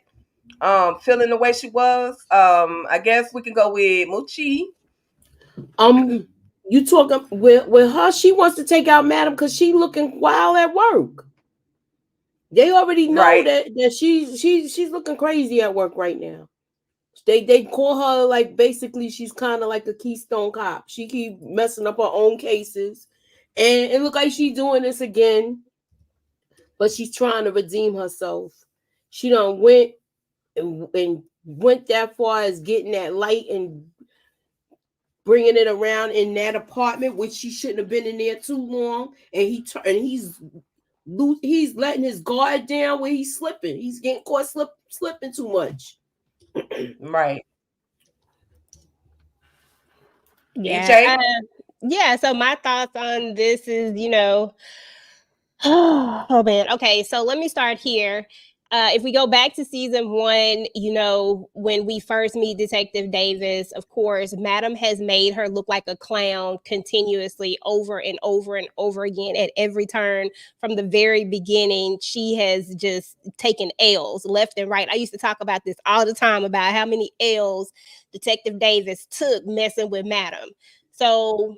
Feeling the way she was? I guess we can go with Moochie. You talking with her? She wants to take out Madam because she looking wild at work. They already know that she's looking crazy at work right now. They call her like basically she's kind of like a Keystone Cop. She keep messing up her own cases, and it look like she's doing this again. But she's trying to redeem herself. She done went and went that far as getting that light and bringing it around in that apartment, which she shouldn't have been in there too long. And he's letting his guard down where he's slipping. He's getting caught slipping too much. Right. Yeah. Yeah. So my thoughts on this is, oh man. Okay. So let me start here. If we go back to season 1, when we first meet Detective Davis, of course, Madam has made her look like a clown continuously over and over and over again at every turn. From the very beginning, she has just taken L's left and right. I used to talk about this all the time about how many L's Detective Davis took messing with Madam. So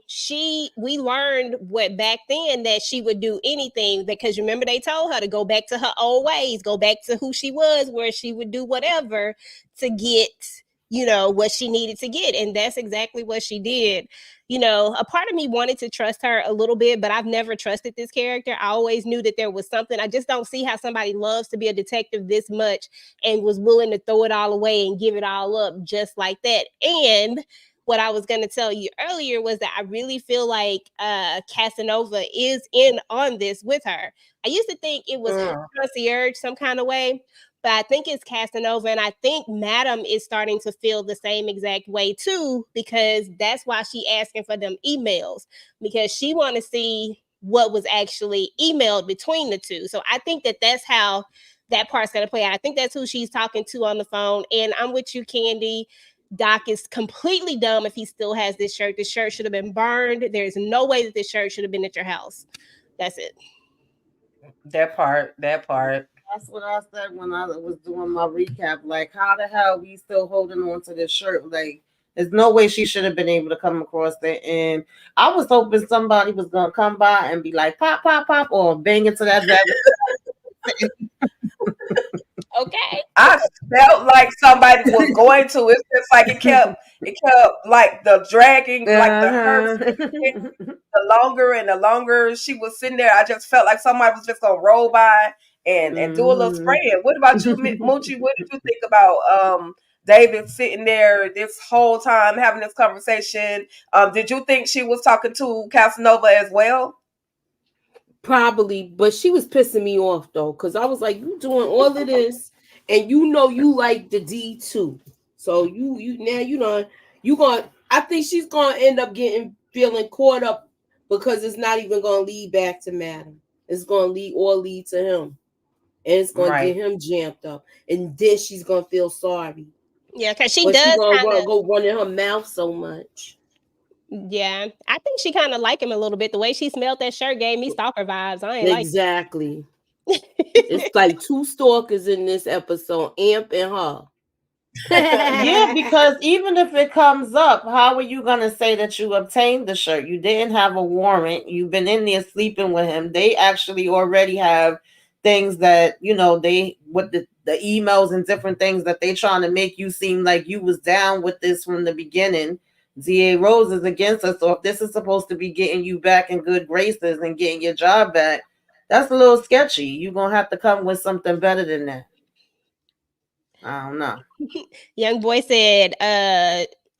we learned back then that she would do anything, because remember they told her to go back to her old ways, go back to who she was, where she would do whatever to get, what she needed to get. And that's exactly what she did. A part of me wanted to trust her a little bit, but I've never trusted this character. I always knew that there was something. I just don't see how somebody loves to be a detective this much and was willing to throw it all away and give it all up just like that. And what I was going to tell you earlier was that I really feel like Casanova is in on this with her. I used to think it was concierge some kind of way, but I think it's Casanova, and I think Madam is starting to feel the same exact way too, because that's why she asking for them emails, because she want to see what was actually emailed between the two. So I think that's how that part's going to play out. I think that's who she's talking to on the phone, and I'm with you, Candy. Doc is completely dumb if he still has this shirt. This shirt should have been burned. There's no way that this shirt should have been at your house. That's it. That part. That's what I said when I was doing my recap. Like, how the hell we still holding on to this shirt? Like, there's no way she should have been able to come across it. And I was hoping somebody was going to come by and be like, pop, pop, pop, or bang into that. Okay. I felt like somebody was going to. It's just like it kept like the dragging, like the hurt. The longer and the longer she was sitting there, I just felt like somebody was just gonna roll by and do a little spraying. What about you, Moochie? What did you think about David sitting there this whole time having this conversation? Did you think she was talking to Casanova as well? Probably, but she was pissing me off though, because I was like, you doing all of this, and you like the D too. So you gonna. I think she's gonna end up feeling caught up, because it's not even gonna lead back to Madam. It's gonna lead to him, and it's gonna get him jammed up, and then she's gonna feel sorry. Yeah, because she's gonna go running her mouth so much. Yeah, I think she kind of like him a little bit. The way she smelled that shirt gave me stalker vibes. I ain't exactly. It's like two stalkers in this episode, Amp and her. Yeah, because even if it comes up, how are you gonna say that you obtained the shirt? You didn't have a warrant. You've been in there sleeping with him. They actually already have things that they with the emails and different things that they trying to make you seem like you was down with this from the beginning. DA Rose is against us, so if this is supposed to be getting you back in good graces and getting your job back, that's a little sketchy. You're gonna have to come with something better than that. I don't know. Young boy said,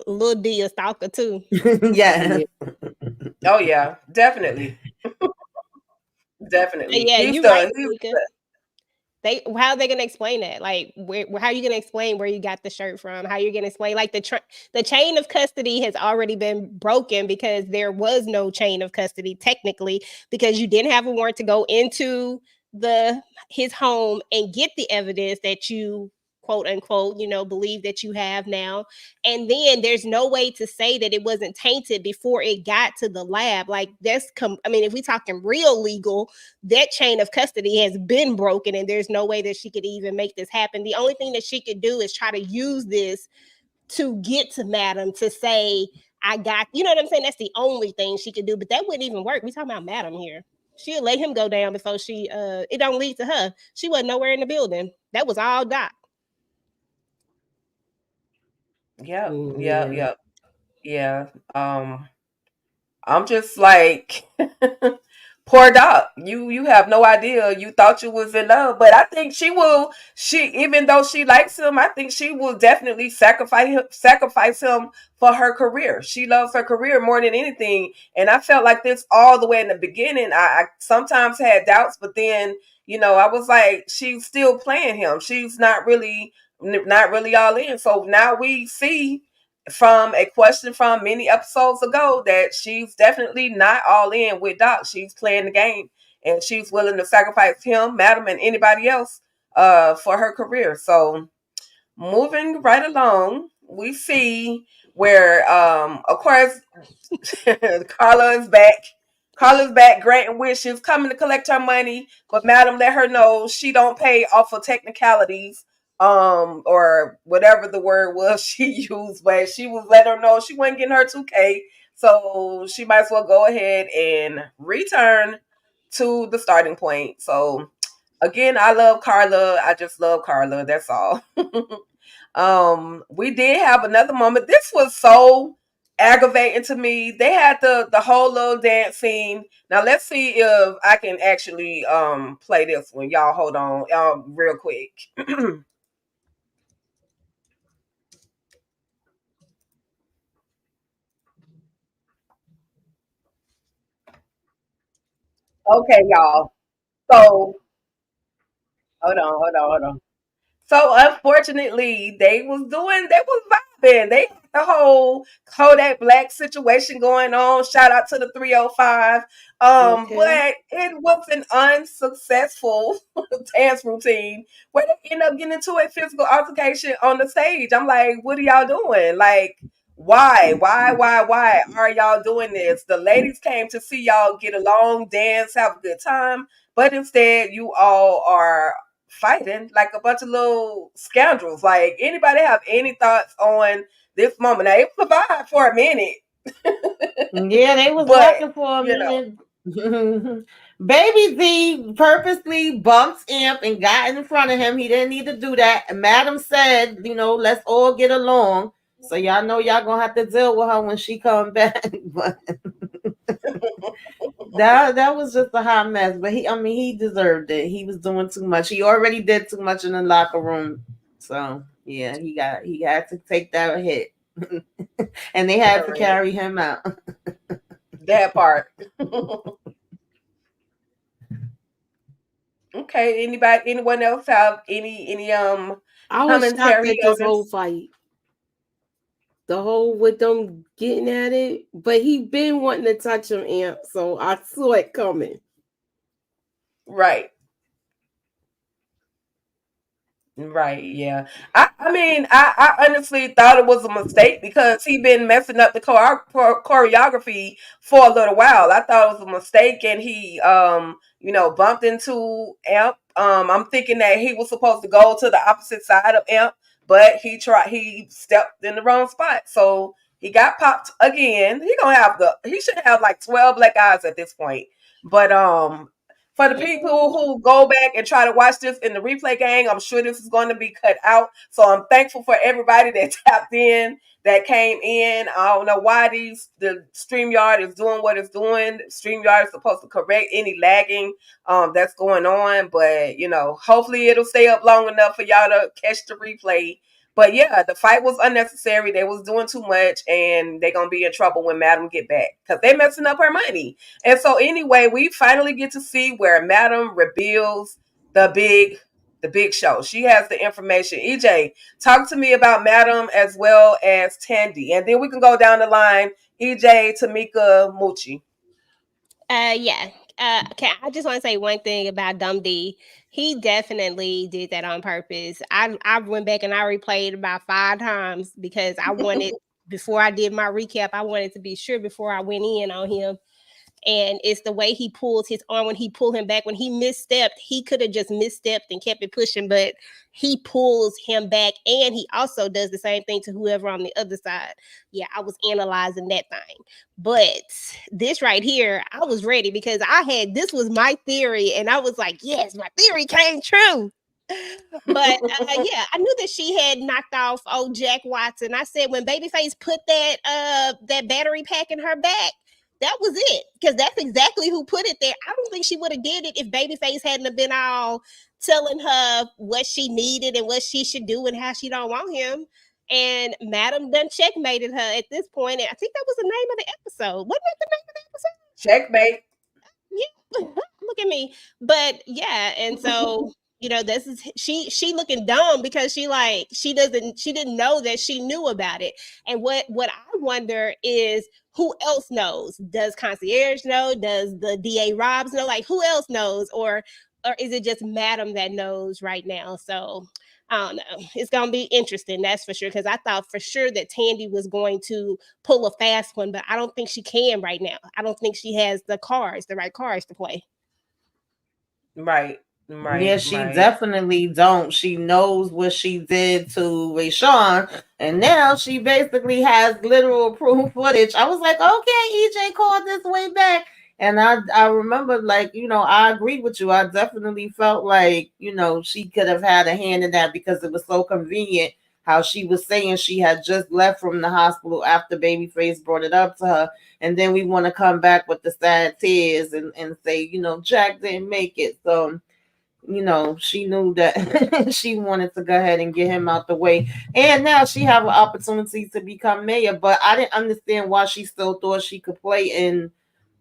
Lil D a stalker too. Yeah. Oh yeah, definitely. Definitely. Yeah, He's you're right, the Tamika. How are they gonna explain that? Like, how are you gonna explain where you got the shirt from? How you gonna explain like the chain of custody has already been broken because there was no chain of custody technically because you didn't have a warrant to go into his home and get the evidence that you quote unquote believe that you have now, and then there's no way to say that it wasn't tainted before it got to the lab. Like I mean, if we talking real legal, that chain of custody has been broken and there's no way that she could even make this happen. The only thing that she could do is try to use this to get to Madam to say, I got, you know what I'm saying? That's the only thing she could do, but that wouldn't even work. We talking about Madam here. She'll let him go down before it don't lead to her. She wasn't nowhere in the building. That was all Doc. Yep, yep, Yeah. yep. Yeah. I'm just like poor Doc. You have no idea. You thought you was in love, but I think she even though she likes him, I think she will definitely sacrifice him for her career. She loves her career more than anything. And I felt like this all the way in the beginning. I sometimes had doubts, but then, I was like, she's still playing him. She's not really all in. So now we see from a question from many episodes ago that she's definitely not all in with Doc. She's playing the game and she's willing to sacrifice him, Madam, and anybody else for her career. So moving right along, we see where of course Carla is back. Carla's back granting wishes, coming to collect her money, but Madam let her know she don't pay off of technicalities, or whatever the word was she used, but she was letting her know she wasn't getting her 2K, so she might as well go ahead and return to the starting point. So again, I love Carla. I just love Carla. That's all. We did have another moment. This was so aggravating to me. They had the whole little dance scene. Now let's see if I can actually play this one. Y'all hold on real quick. Okay, y'all. So hold on. So unfortunately, they was vibing. They had the whole Kodak Black situation going on. Shout out to the 305. Okay. But it was an unsuccessful dance routine where they end up getting into a physical altercation on the stage. I'm like, what are y'all doing? Like, why are y'all doing this? The ladies came to see y'all get along, dance, have a good time, but instead you all are fighting like a bunch of little scoundrels. Like, anybody have any thoughts on this moment? Now, it was a vibe for a minute. Yeah, they was But, rocking for a you know, minute. Baby Z purposely bumped Imp and got in front of him. He didn't need to do that. And Madam said, let's all get along. So y'all know y'all gonna have to deal with her when she come back. But that was just a hot mess. But he deserved it. He was doing too much. He already did too much in the locker room. So yeah, he had to take that hit. And they had to correct. carry him out. That part. Okay, anyone else have any I was shocked commentary at on this whole this? fight. The whole with them getting at it, but he been wanting to touch him, Amp, so I saw it coming. Right. Right, yeah. I mean, I honestly thought it was a mistake because he been messing up the choreography for a little while. I thought it was a mistake, and he, bumped into Amp. I'm thinking that he was supposed to go to the opposite side of Amp, but he stepped in the wrong spot, so he got popped again. He should have like 12 black eyes at this point. But for the people who go back and try to watch this in the replay gang, I'm sure this is going to be cut out. So I'm thankful for everybody that tapped in, that came in. I don't know why the StreamYard is doing what it's doing. StreamYard is supposed to correct any lagging that's going on, but hopefully it'll stay up long enough for y'all to catch the replay. But yeah, the fight was unnecessary. They was doing too much, and they gonna be in trouble when Madam get back because they messing up her money. And so anyway, we finally get to see where Madam reveals the big show. She has the information. EJ, talk to me about Madam as well as Tandy, and then we can go down the line. EJ, Tamika, Moochie. Yeah. Okay, I just want to say one thing about Dumb D. He definitely did that on purpose. I went back and I replayed about 5 times because I wanted before I did my recap, I wanted to be sure before I went in on him. And it's the way he pulls his arm when he pulled him back. When he misstepped, he could have just misstepped and kept it pushing, but he pulls him back, and he also does the same thing to whoever on the other side. Yeah, I was analyzing that thing. But this right here, I was ready because this was my theory, and I was like, yes, my theory came true. But yeah, I knew that she had knocked off old Jack Watson. I said when Babyface put that battery pack in her back, that was it, because that's exactly who put it there. I don't think she would have did it if Babyface hadn't have been all telling her what she needed and what she should do and how she don't want him. And Madam done checkmated her at this point. And I think that was the name of the episode. Wasn't that the name of the episode? Checkmate. Yeah. Look at me. But yeah, and so this is she looking dumb because she didn't know that she knew about it. And what I wonder is who else knows? Does concierge know? Does the DA Robs know? Like, who else knows? Or is it just Madam that knows right now? So I don't know. It's gonna be interesting, that's for sure. Because I thought for sure that Tandy was going to pull a fast one, but I don't think she can right now. I don't think she has the right cards to play. Right. Yeah, she definitely don't. She knows what she did to Rayshawn, and now she basically has literal proof footage. I was like, okay, EJ called this way back. And I remember, like, I agreed with you. I definitely felt like, she could have had a hand in that because it was so convenient how she was saying she had just left from the hospital after Babyface brought it up to her. And then we want to come back with the sad tears and say, Jack didn't make it. So, she knew that she wanted to go ahead and get him out the way. And now she have an opportunity to become mayor. But I didn't understand why she still thought she could play in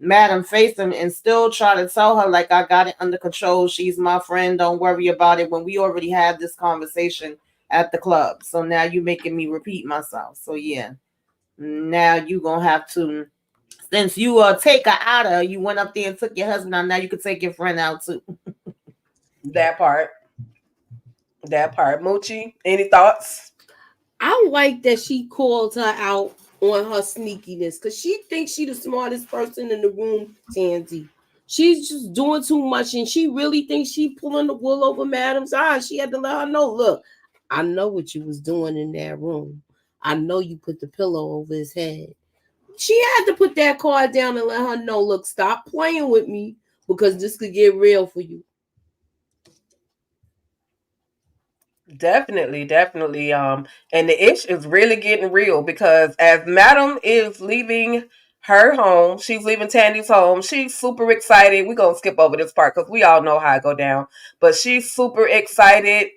Madam Face and still try to tell her, like, I got it under control. She's my friend. Don't worry about it. When we already had this conversation at the club. So now you making me repeat myself. So yeah, now you going to have to, since you take her out of, you went up there and took your husband out. Now you could take your friend out too. That part. Moochie, any thoughts? I like that she called her out on her sneakiness because she thinks she's the smartest person in the room, Tansy. She's just doing too much, and she really thinks she pulling the wool over Madam's eyes. She had to let her know, look, I know what you was doing in that room. I know you put the pillow over his head. She had to put that card down and let her know, look, stop playing with me because this could get real for you. Definitely. And the ish is really getting real because as Madam is leaving her home, she's leaving Tandy's home. She's super excited. We're gonna skip over this part because we all know how it go down. But she's super excited.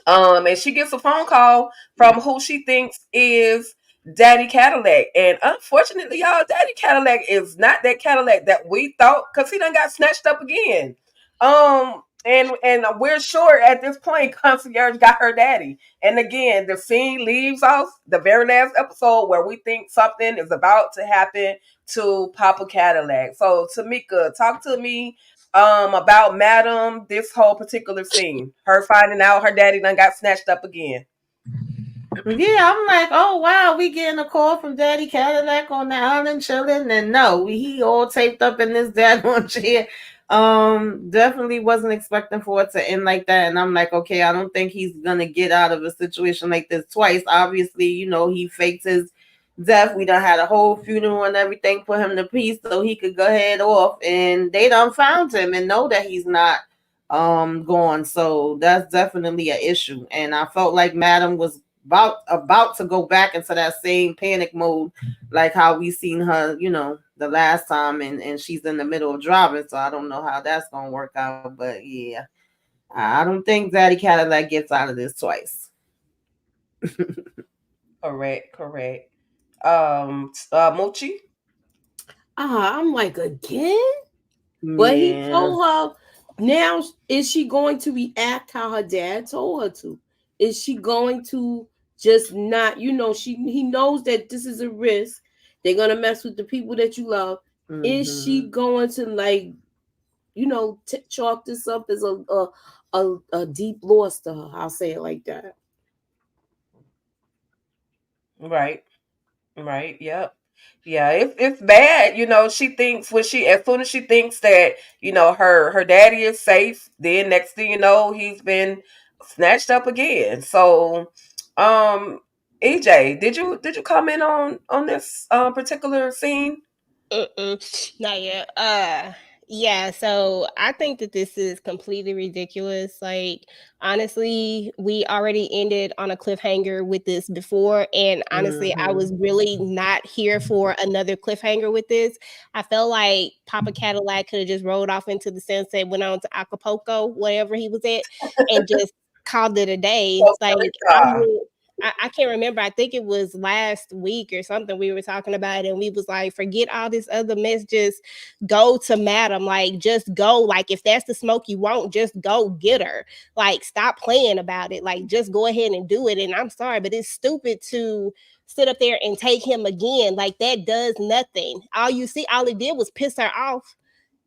And she gets a phone call from who she thinks is Daddy Cadillac. And unfortunately, y'all, Daddy Cadillac is not that Cadillac that we thought because he done got snatched up again. And we're sure at this point, Concierge got her daddy. And again, the scene leaves off the very last episode where we think something is about to happen to Papa Cadillac. So Tamika, talk to me about Madam, this whole particular scene. Her finding out her daddy done got snatched up again. Yeah, I'm like, oh wow, we getting a call from Daddy Cadillac on the island chilling, and no, he all taped up in this daggone chair. Definitely wasn't expecting for it to end like that, and I'm like, okay, I don't think he's gonna get out of a situation like this twice. Obviously, he faked his death. We done had a whole funeral and everything for him to peace so he could go head off, and they done found him and know that he's not gone. So that's definitely an issue, and I felt like Madam was about to go back into that same panic mode like how we seen her the last time, and she's in the middle of driving, so I don't know how that's gonna work out. But yeah, I don't think Daddy Cadillac gets out of this twice. Correct. Mochi. I'm like, again? But he Yeah. told her, now is she going to react how her dad told her to? Is she going to just not, he knows that this is a risk. They're gonna mess with the people that you love. Is she going to chalk this up as a deep loss to her? I'll say it like that. Right. Yep. Yeah, it's bad. She thinks as soon as she thinks that, her daddy is safe, then next thing you know, he's been snatched up again. So, EJ, did you comment on this particular scene? Not yet. Yeah, so I think that this is completely ridiculous. Like, honestly, we already ended on a cliffhanger with this before, and honestly, I was really not here for another cliffhanger with this. I felt like Papa Cadillac could have just rolled off into the sunset, went on to Acapulco, wherever he was at, and just called it a day. It's like I can't remember. I think it was last week or something we were talking about it, and we was like, forget all this other mess. Just go to Madam. Like, just go. Like, if that's the smoke you want, just go get her. Like, stop playing about it. Like, just go ahead and do it. And I'm sorry, but it's stupid to sit up there and take him again. Like, that does nothing. All it did was piss her off.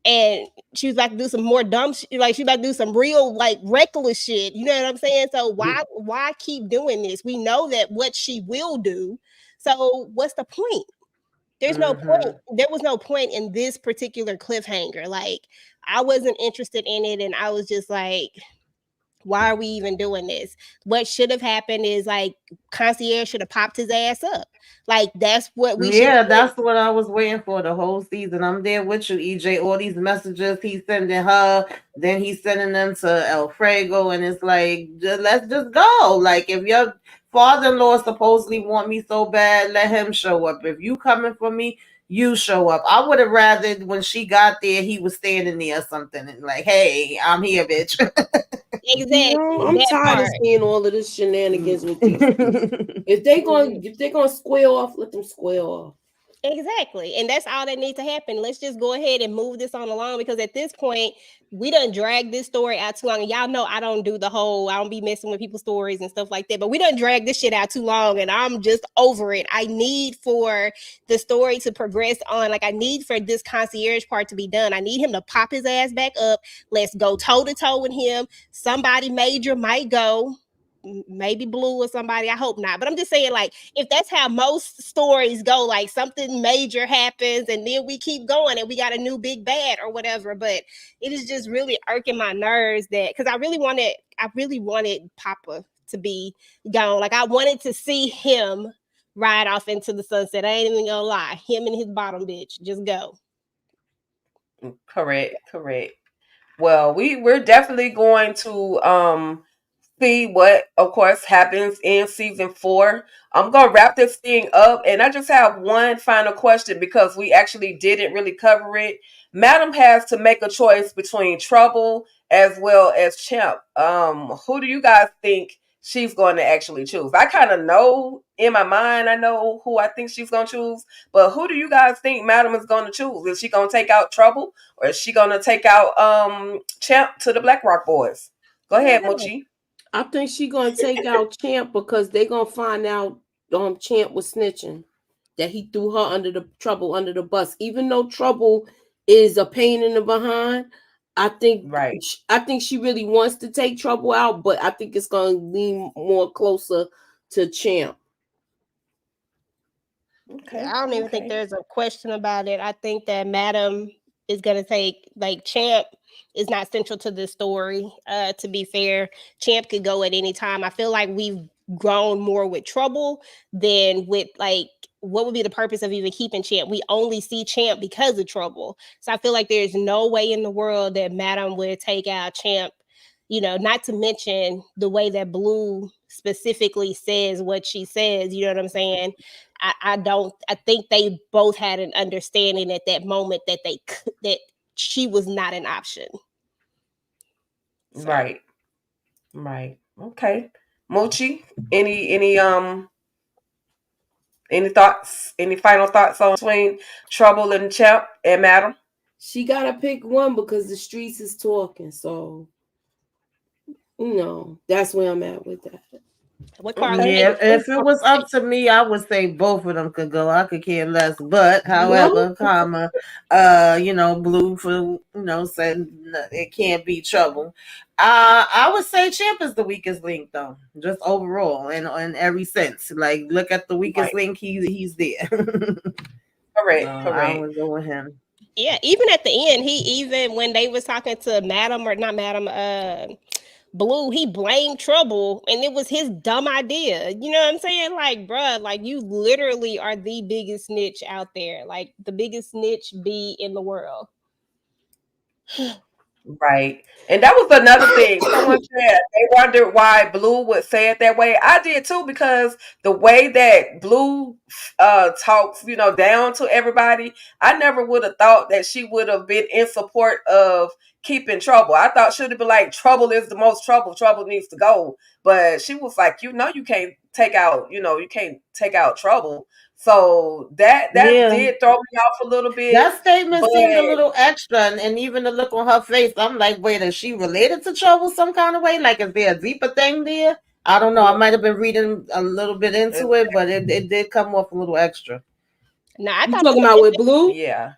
And she was about to do some more dumb shit. Like, she about to do some real, like, reckless shit. You know what I'm saying? So why keep doing this? We know that what she will do. So what's the point? There's no point. There was no point in this particular cliffhanger. Like, I wasn't interested in it, and I was just like, why are we even doing this? What should have happened is, like, Concierge should have popped his ass up. Like, that's what we should. Yeah, that's what I was waiting for the whole season. I'm there with you, EJ. All these messages he's sending her, then he's sending them to Alfredo, and it's like, let's just go. Like, if your father-in-law supposedly want me so bad, let him show up. If you coming for me, you show up. I would have rather when she got there, he was standing there or something and like, hey, I'm here, bitch. Exactly. I'm tired of seeing all of this shenanigans with these people. If they're gonna square off, let them square off. Exactly. And that's all that needs to happen. Let's just go ahead and move this on along, because at this point, we done drag this story out too long. And y'all know I don't be messing with people's stories and stuff like that. But we done drag this shit out too long, and I'm just over it. I need for the story to progress on. Like, I need for this concierge part to be done. I need him to pop his ass back up. Let's go toe to toe with him. Somebody major might go. Maybe Blue or somebody. I hope not. But I'm just saying, like, if that's how most stories go, like, something major happens and then we keep going and we got a new big bad or whatever. But it is just really irking my nerves that, because I really wanted Papa to be gone. Like, I wanted to see him ride off into the sunset. I ain't even gonna lie. Him and his bottom bitch. Just go. Correct. Well, we're definitely going to see what, of course, happens in season 4. I'm gonna wrap this thing up, and I just have one final question because we actually didn't really cover it. Madam has to make a choice between Trouble as well as Champ. Who do you guys think she's going to actually choose? I kind of know in my mind, I know who I think she's going to choose, but who do you guys think Madam is going to choose? Is she going to take out Trouble, or is she going to take out Champ to the Black Rock Boys? Go ahead, Mochi. I think she gonna take out Champ because they gonna find out Champ was snitching, that he threw her under the bus. Even though Trouble is a pain in the behind, I think she really wants to take Trouble out, but I think it's gonna lean more closer to Champ. Okay. I don't even think there's a question about it. I think that Madam is going to take, like, Champ is not central to this story. To be fair, Champ could go at any time. I feel like we've grown more with Trouble than with, like, what would be the purpose of even keeping Champ? We only see Champ because of Trouble. So I feel like there's no way in the world that Madam would take out Champ. Not to mention the way that Blue specifically says what she says. You know what I'm saying? I think they both had an understanding at that moment that that she was not an option. So. Right. Okay. Moochie, any thoughts? Any final thoughts on between Trouble and Champ and Madam? She gotta pick one because the streets is talking. So, that's where I'm at with that. What Carla Okay. Yeah, think? if it was up to me, I would say both of them could go. I could care less. But No, however, Blue for said it can't be Trouble. I would say Champ is the weakest link though, just overall and in every sense. Like look at the weakest Right. link, he's there. So Correct. I Correct. would go with him. Yeah, even at the end, even when they was talking to Madam or not Madam, Blue, he blamed Trouble, and it was his dumb idea. You know what I'm saying? Like, bruh, like you literally are the biggest snitch out there, like the biggest snitch bee in the world. Right. And that was another thing. Someone said they wondered why Blue would say it that way. I did too, because the way that Blue talks, down to everybody, I never would have thought that she would have been in support of keeping Trouble. I thought she'd be like, Trouble is the most trouble. Trouble needs to go. But she was like, you can't take out, you can't take out Trouble. So that Yeah. did throw me off a little bit. That statement But seemed a little extra, and even the look on her face, I'm like, wait, is she related to Trouble some kind of way? Like, is there a deeper thing there? I don't know. I might have been reading a little bit into it, but it did come off a little extra. No, I you thought talking about with Blue? Yeah.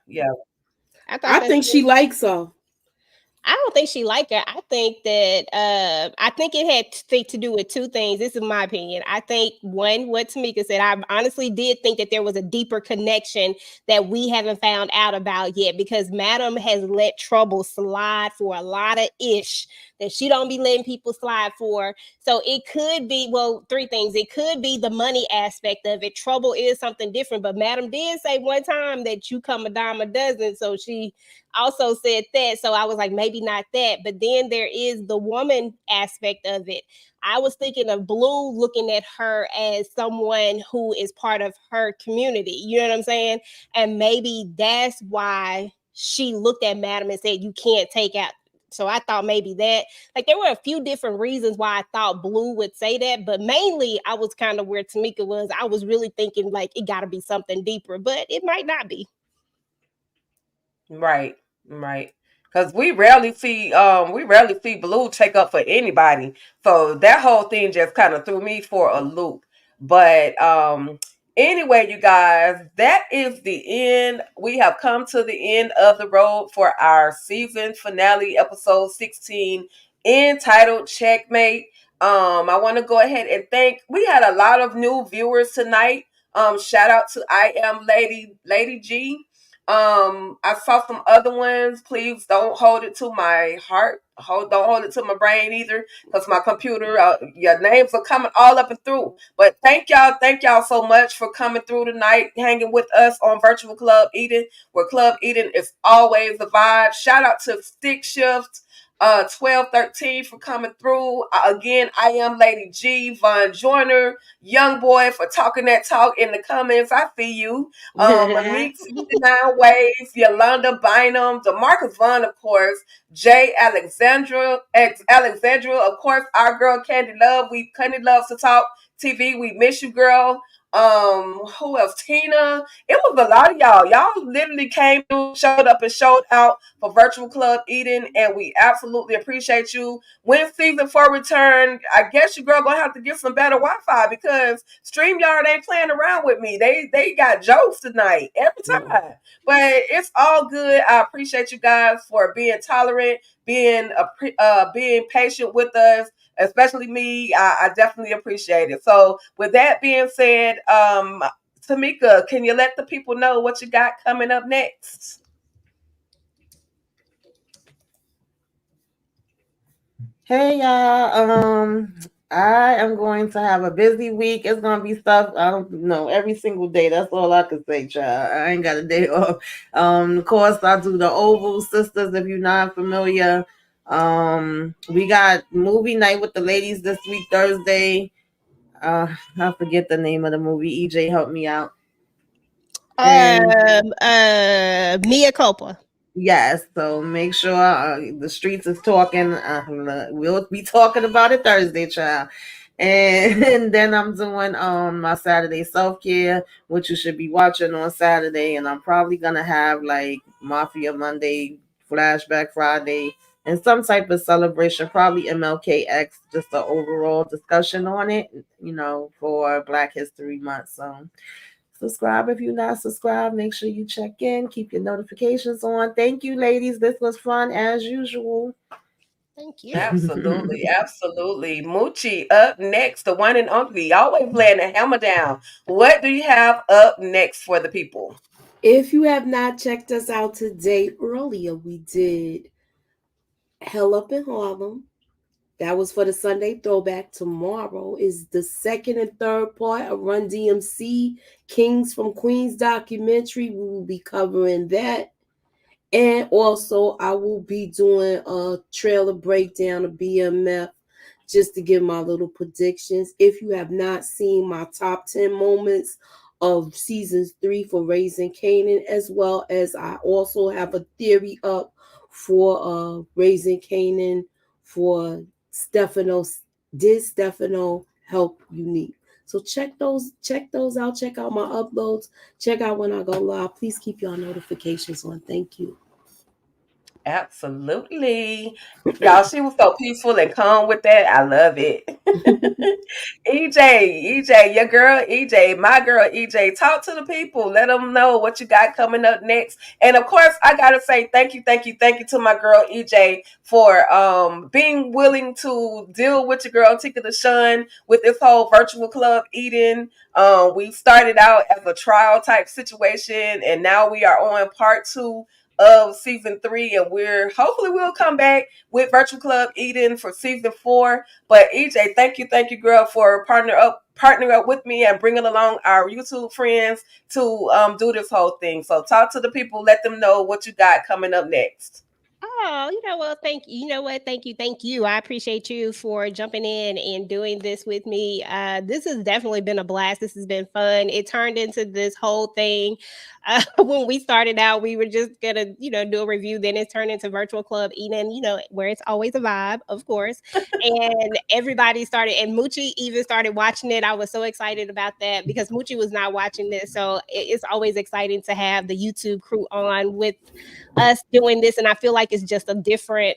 I think she likes her. I don't think she liked her. I think that I think it had to do with two things. This is my opinion. I think one, what Tamika said, I honestly did think that there was a deeper connection that we haven't found out about yet, because Madam has let Trouble slide for a lot of ish that she don't be letting people slide for. So it could be, well, three things. It could be the money aspect of it. Trouble is something different, but Madam did say one time that you come a dime a dozen. So she also said that. So I was like, maybe not that. But then there is the woman aspect of it. I was thinking of Blue looking at her as someone who is part of her community. You know what I'm saying? And maybe that's why she looked at Madam and said, you can't take out. So I thought maybe that, like, there were a few different reasons why I thought Blue would say that, but mainly I was kind of where Tamika was. I was really thinking like it got to be something deeper, but it might not be. Right. Because we rarely see Blue take up for anybody. So that whole thing just kind of threw me for a loop. But anyway, you guys, that is the end. We have come to the end of the road for our season finale, episode 16, entitled Checkmate. I want to go ahead and we had a lot of new viewers tonight. Shout out to I am Lady G. I saw some other ones. Please don't hold it to my heart. Don't hold it to my brain either, because my computer, your names are coming all up and through. But thank y'all so much for coming through tonight, hanging with us on Virtual Club Eden, where Club Eden is always the vibe. Shout out to Stick Shift 1213 for coming through. Again, I am Lady G, Von Joyner, Young Boy for talking that talk in the comments. I see you. Meek 59 Waves, Yolanda Bynum, DeMarcus Vaughn, of course, Jay Alexandra, of course, our girl Candy Loves to Talk TV. We miss you, girl. Who else? Tina. It was a lot of y'all. Y'all literally came through, showed up and showed out for Virtual Club Eden, and we absolutely appreciate you. When season 4 return, I guess your girl gonna have to get some better Wi-Fi, because StreamYard ain't playing around with me. They got jokes tonight every time. But it's all good. I appreciate you guys for being tolerant, being patient with us, especially me. I definitely appreciate it. So with that being said, Tamika, can you let the people know what you got coming up next? Hey y'all. I am going to have a busy week. It's gonna be stuff. I don't know, every single day. That's all I can say, child. I ain't got a day off. Of course, I do the Oval Sisters, if you're not familiar. We got movie night with the ladies this week, Thursday. I forget the name of the movie. EJ, help me out. Mia Culpa. Yes, so make sure the streets is talking. We'll be talking about it Thursday, child. And then I'm doing my Saturday self-care, which you should be watching on Saturday. And I'm probably gonna have like Mafia Monday, Flashback Friday, and some type of celebration, probably MLKX, just an overall discussion on it, for Black History Month. So subscribe if you're not subscribed. Make sure you check in, keep your notifications on. Thank you, ladies. This was fun as usual. Thank you. Absolutely, absolutely. Moochie up next, the one and only, always laying the hammer down. What do you have up next for the people? If you have not checked us out today, earlier we did Hell Up in Harlem. That was for the Sunday throwback. Tomorrow is the second and third part of Run DMC Kings from Queens documentary. We will be covering that. And also, I will be doing a trailer breakdown of BMF just to give my little predictions. If you have not seen my top 10 moments of seasons 3 for Raising Canaan, as well as I also have a theory up for Raising Canaan for Stefano. Did Stefano help Unique? So check those out. Check out my uploads. Check out when I go live. Please keep your notifications on. Thank you. Absolutely. Y'all, she was so peaceful and calm with that. I love it. EJ, your girl EJ, my girl EJ, talk to the people. Let them know what you got coming up next. And of course, I gotta say thank you to my girl EJ for being willing to deal with your girl Tika Deshawn with this whole virtual club eating. We started out as a trial type situation, and now we are on part 2 of season 3, and we'll come back with Virtual Club Eden for season 4. But EJ, thank you, girl, for partnering up with me and bringing along our YouTube friends to do this whole thing. So talk to the people, let them know what you got coming up next. Oh, thank you. You know what? Thank you. I appreciate you for jumping in and doing this with me. This has definitely been a blast. This has been fun. It turned into this whole thing. When we started out, we were just gonna, do a review. Then it turned into Virtual Club Eden, where it's always a vibe, of course. And everybody started, and Moochie even started watching it. I was so excited about that because Moochie was not watching this, so it's always exciting to have the YouTube crew on with us doing this, and I feel like it's just a different,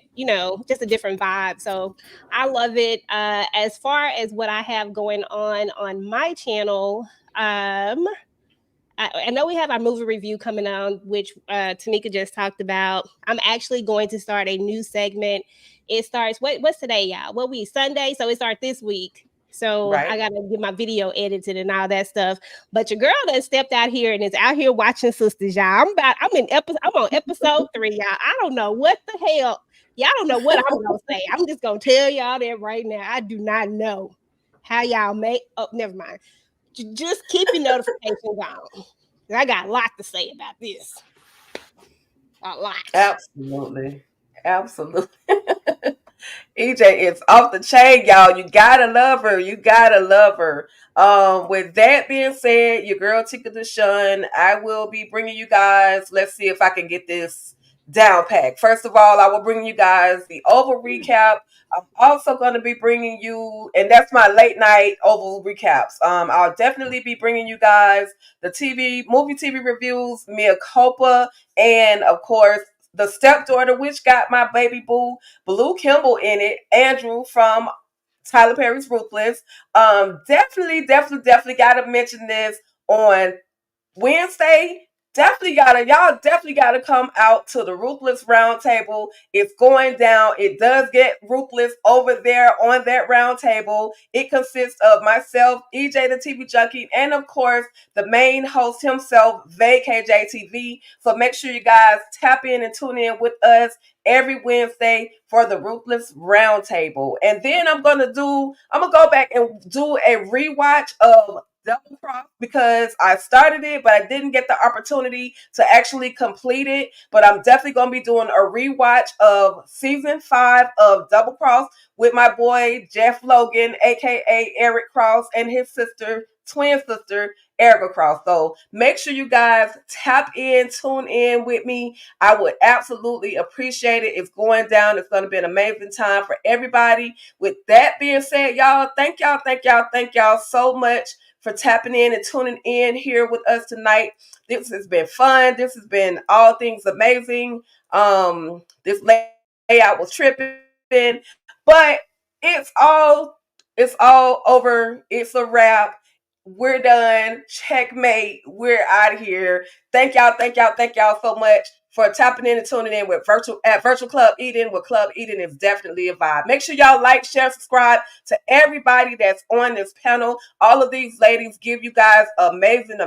just a different vibe. So I love it. As far as what I have going on my channel, I know we have our movie review coming on, which Tamika just talked about. I'm actually going to start a new segment. It starts, what's today, y'all? What week? Sunday. So it starts this week. So right. I got to get my video edited and all that stuff. But your girl done stepped out here and is out here watching Sisters, y'all. I'm on episode 3, y'all. I don't know what the hell. Y'all don't know what I'm going to say. I'm just going to tell y'all that right now. I do not know how y'all make. Oh, never mind. Just keep your notifications on. I got a lot to say about this. A lot. Absolutely. EJ is off the chain, y'all. You gotta love her. With that being said, your girl Tika Deshawn, I will be bringing you guys. Let's see if I can get this down pack. First of all, I will bring you guys the Oval recap. I'm also going to be bringing you, and that's my late night Oval recaps. I'll definitely be bringing you guys the movie TV reviews, Mea Culpa, and of course the stepdaughter, which got my baby boo Blue Kimball in it, Andrew from Tyler Perry's Ruthless. Definitely gotta mention this on Wednesday. Y'all definitely gotta come out to the Ruthless Roundtable. It's going down. It does get ruthless over there on that roundtable. It consists of myself, EJ the TV Junkie, and of course the main host himself, VKJTV. So make sure you guys tap in and tune in with us every Wednesday for the Ruthless Roundtable. And then I'm gonna go back and do a rewatch of Double Cross because I started it, but I didn't get the opportunity to actually complete it. But I'm definitely going to be doing a rewatch of season 5 of Double Cross with my boy Jeff Logan, aka Eric Cross, and his sister, twin sister, Erica Cross. So make sure you guys tap in, tune in with me. I would absolutely appreciate it. It's going down. It's going to be an amazing time for everybody. With that being said, y'all, thank y'all so much for tapping in and tuning in here with us tonight. This has been fun. This has been all things amazing. This layout was tripping, but it's all over. It's a wrap. We're done. Checkmate. We're out of here. Thank y'all so much for tapping in and tuning in with Virtual Club Eden, where Club Eden is definitely a vibe. Make sure y'all like, share, subscribe to everybody that's on this panel. All of these ladies give you guys amazing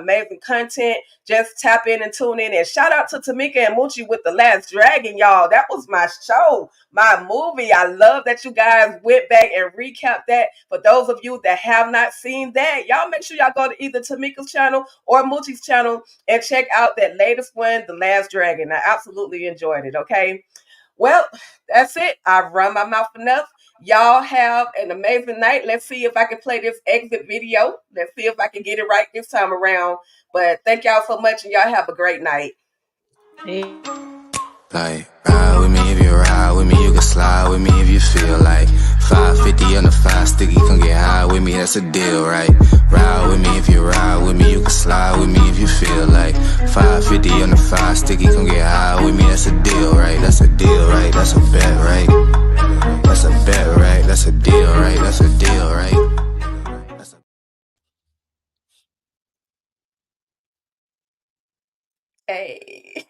content. Just tap in and tune in. And shout out to Tamika and Moochie with The Last Dragon, y'all. That was my show, my movie. I love that you guys went back and recapped that. For those of you that have not seen that, y'all make sure y'all go to either Tamika's channel or Moochie's channel and check out that latest one, The Last Dragon. I absolutely enjoyed it, okay? Well, that's it. I've run my mouth enough. Y'all have an amazing night. Let's see if I can play this exit video. Let's see if I can get it right this time around. But thank y'all so much, and y'all have a great night. Like, ride with me if you ride with me, you can slide with me if you feel like 550 on the 5 sticky, come get high with me, that's a deal, right? Ride with me if you ride with me, you can slide with me if you feel like 550 on the 5 sticky, come get high with me, that's a deal, right? That's a deal, right? That's a bet, right? That's a bet, right? That's a deal, right? That's a deal, right? Hey.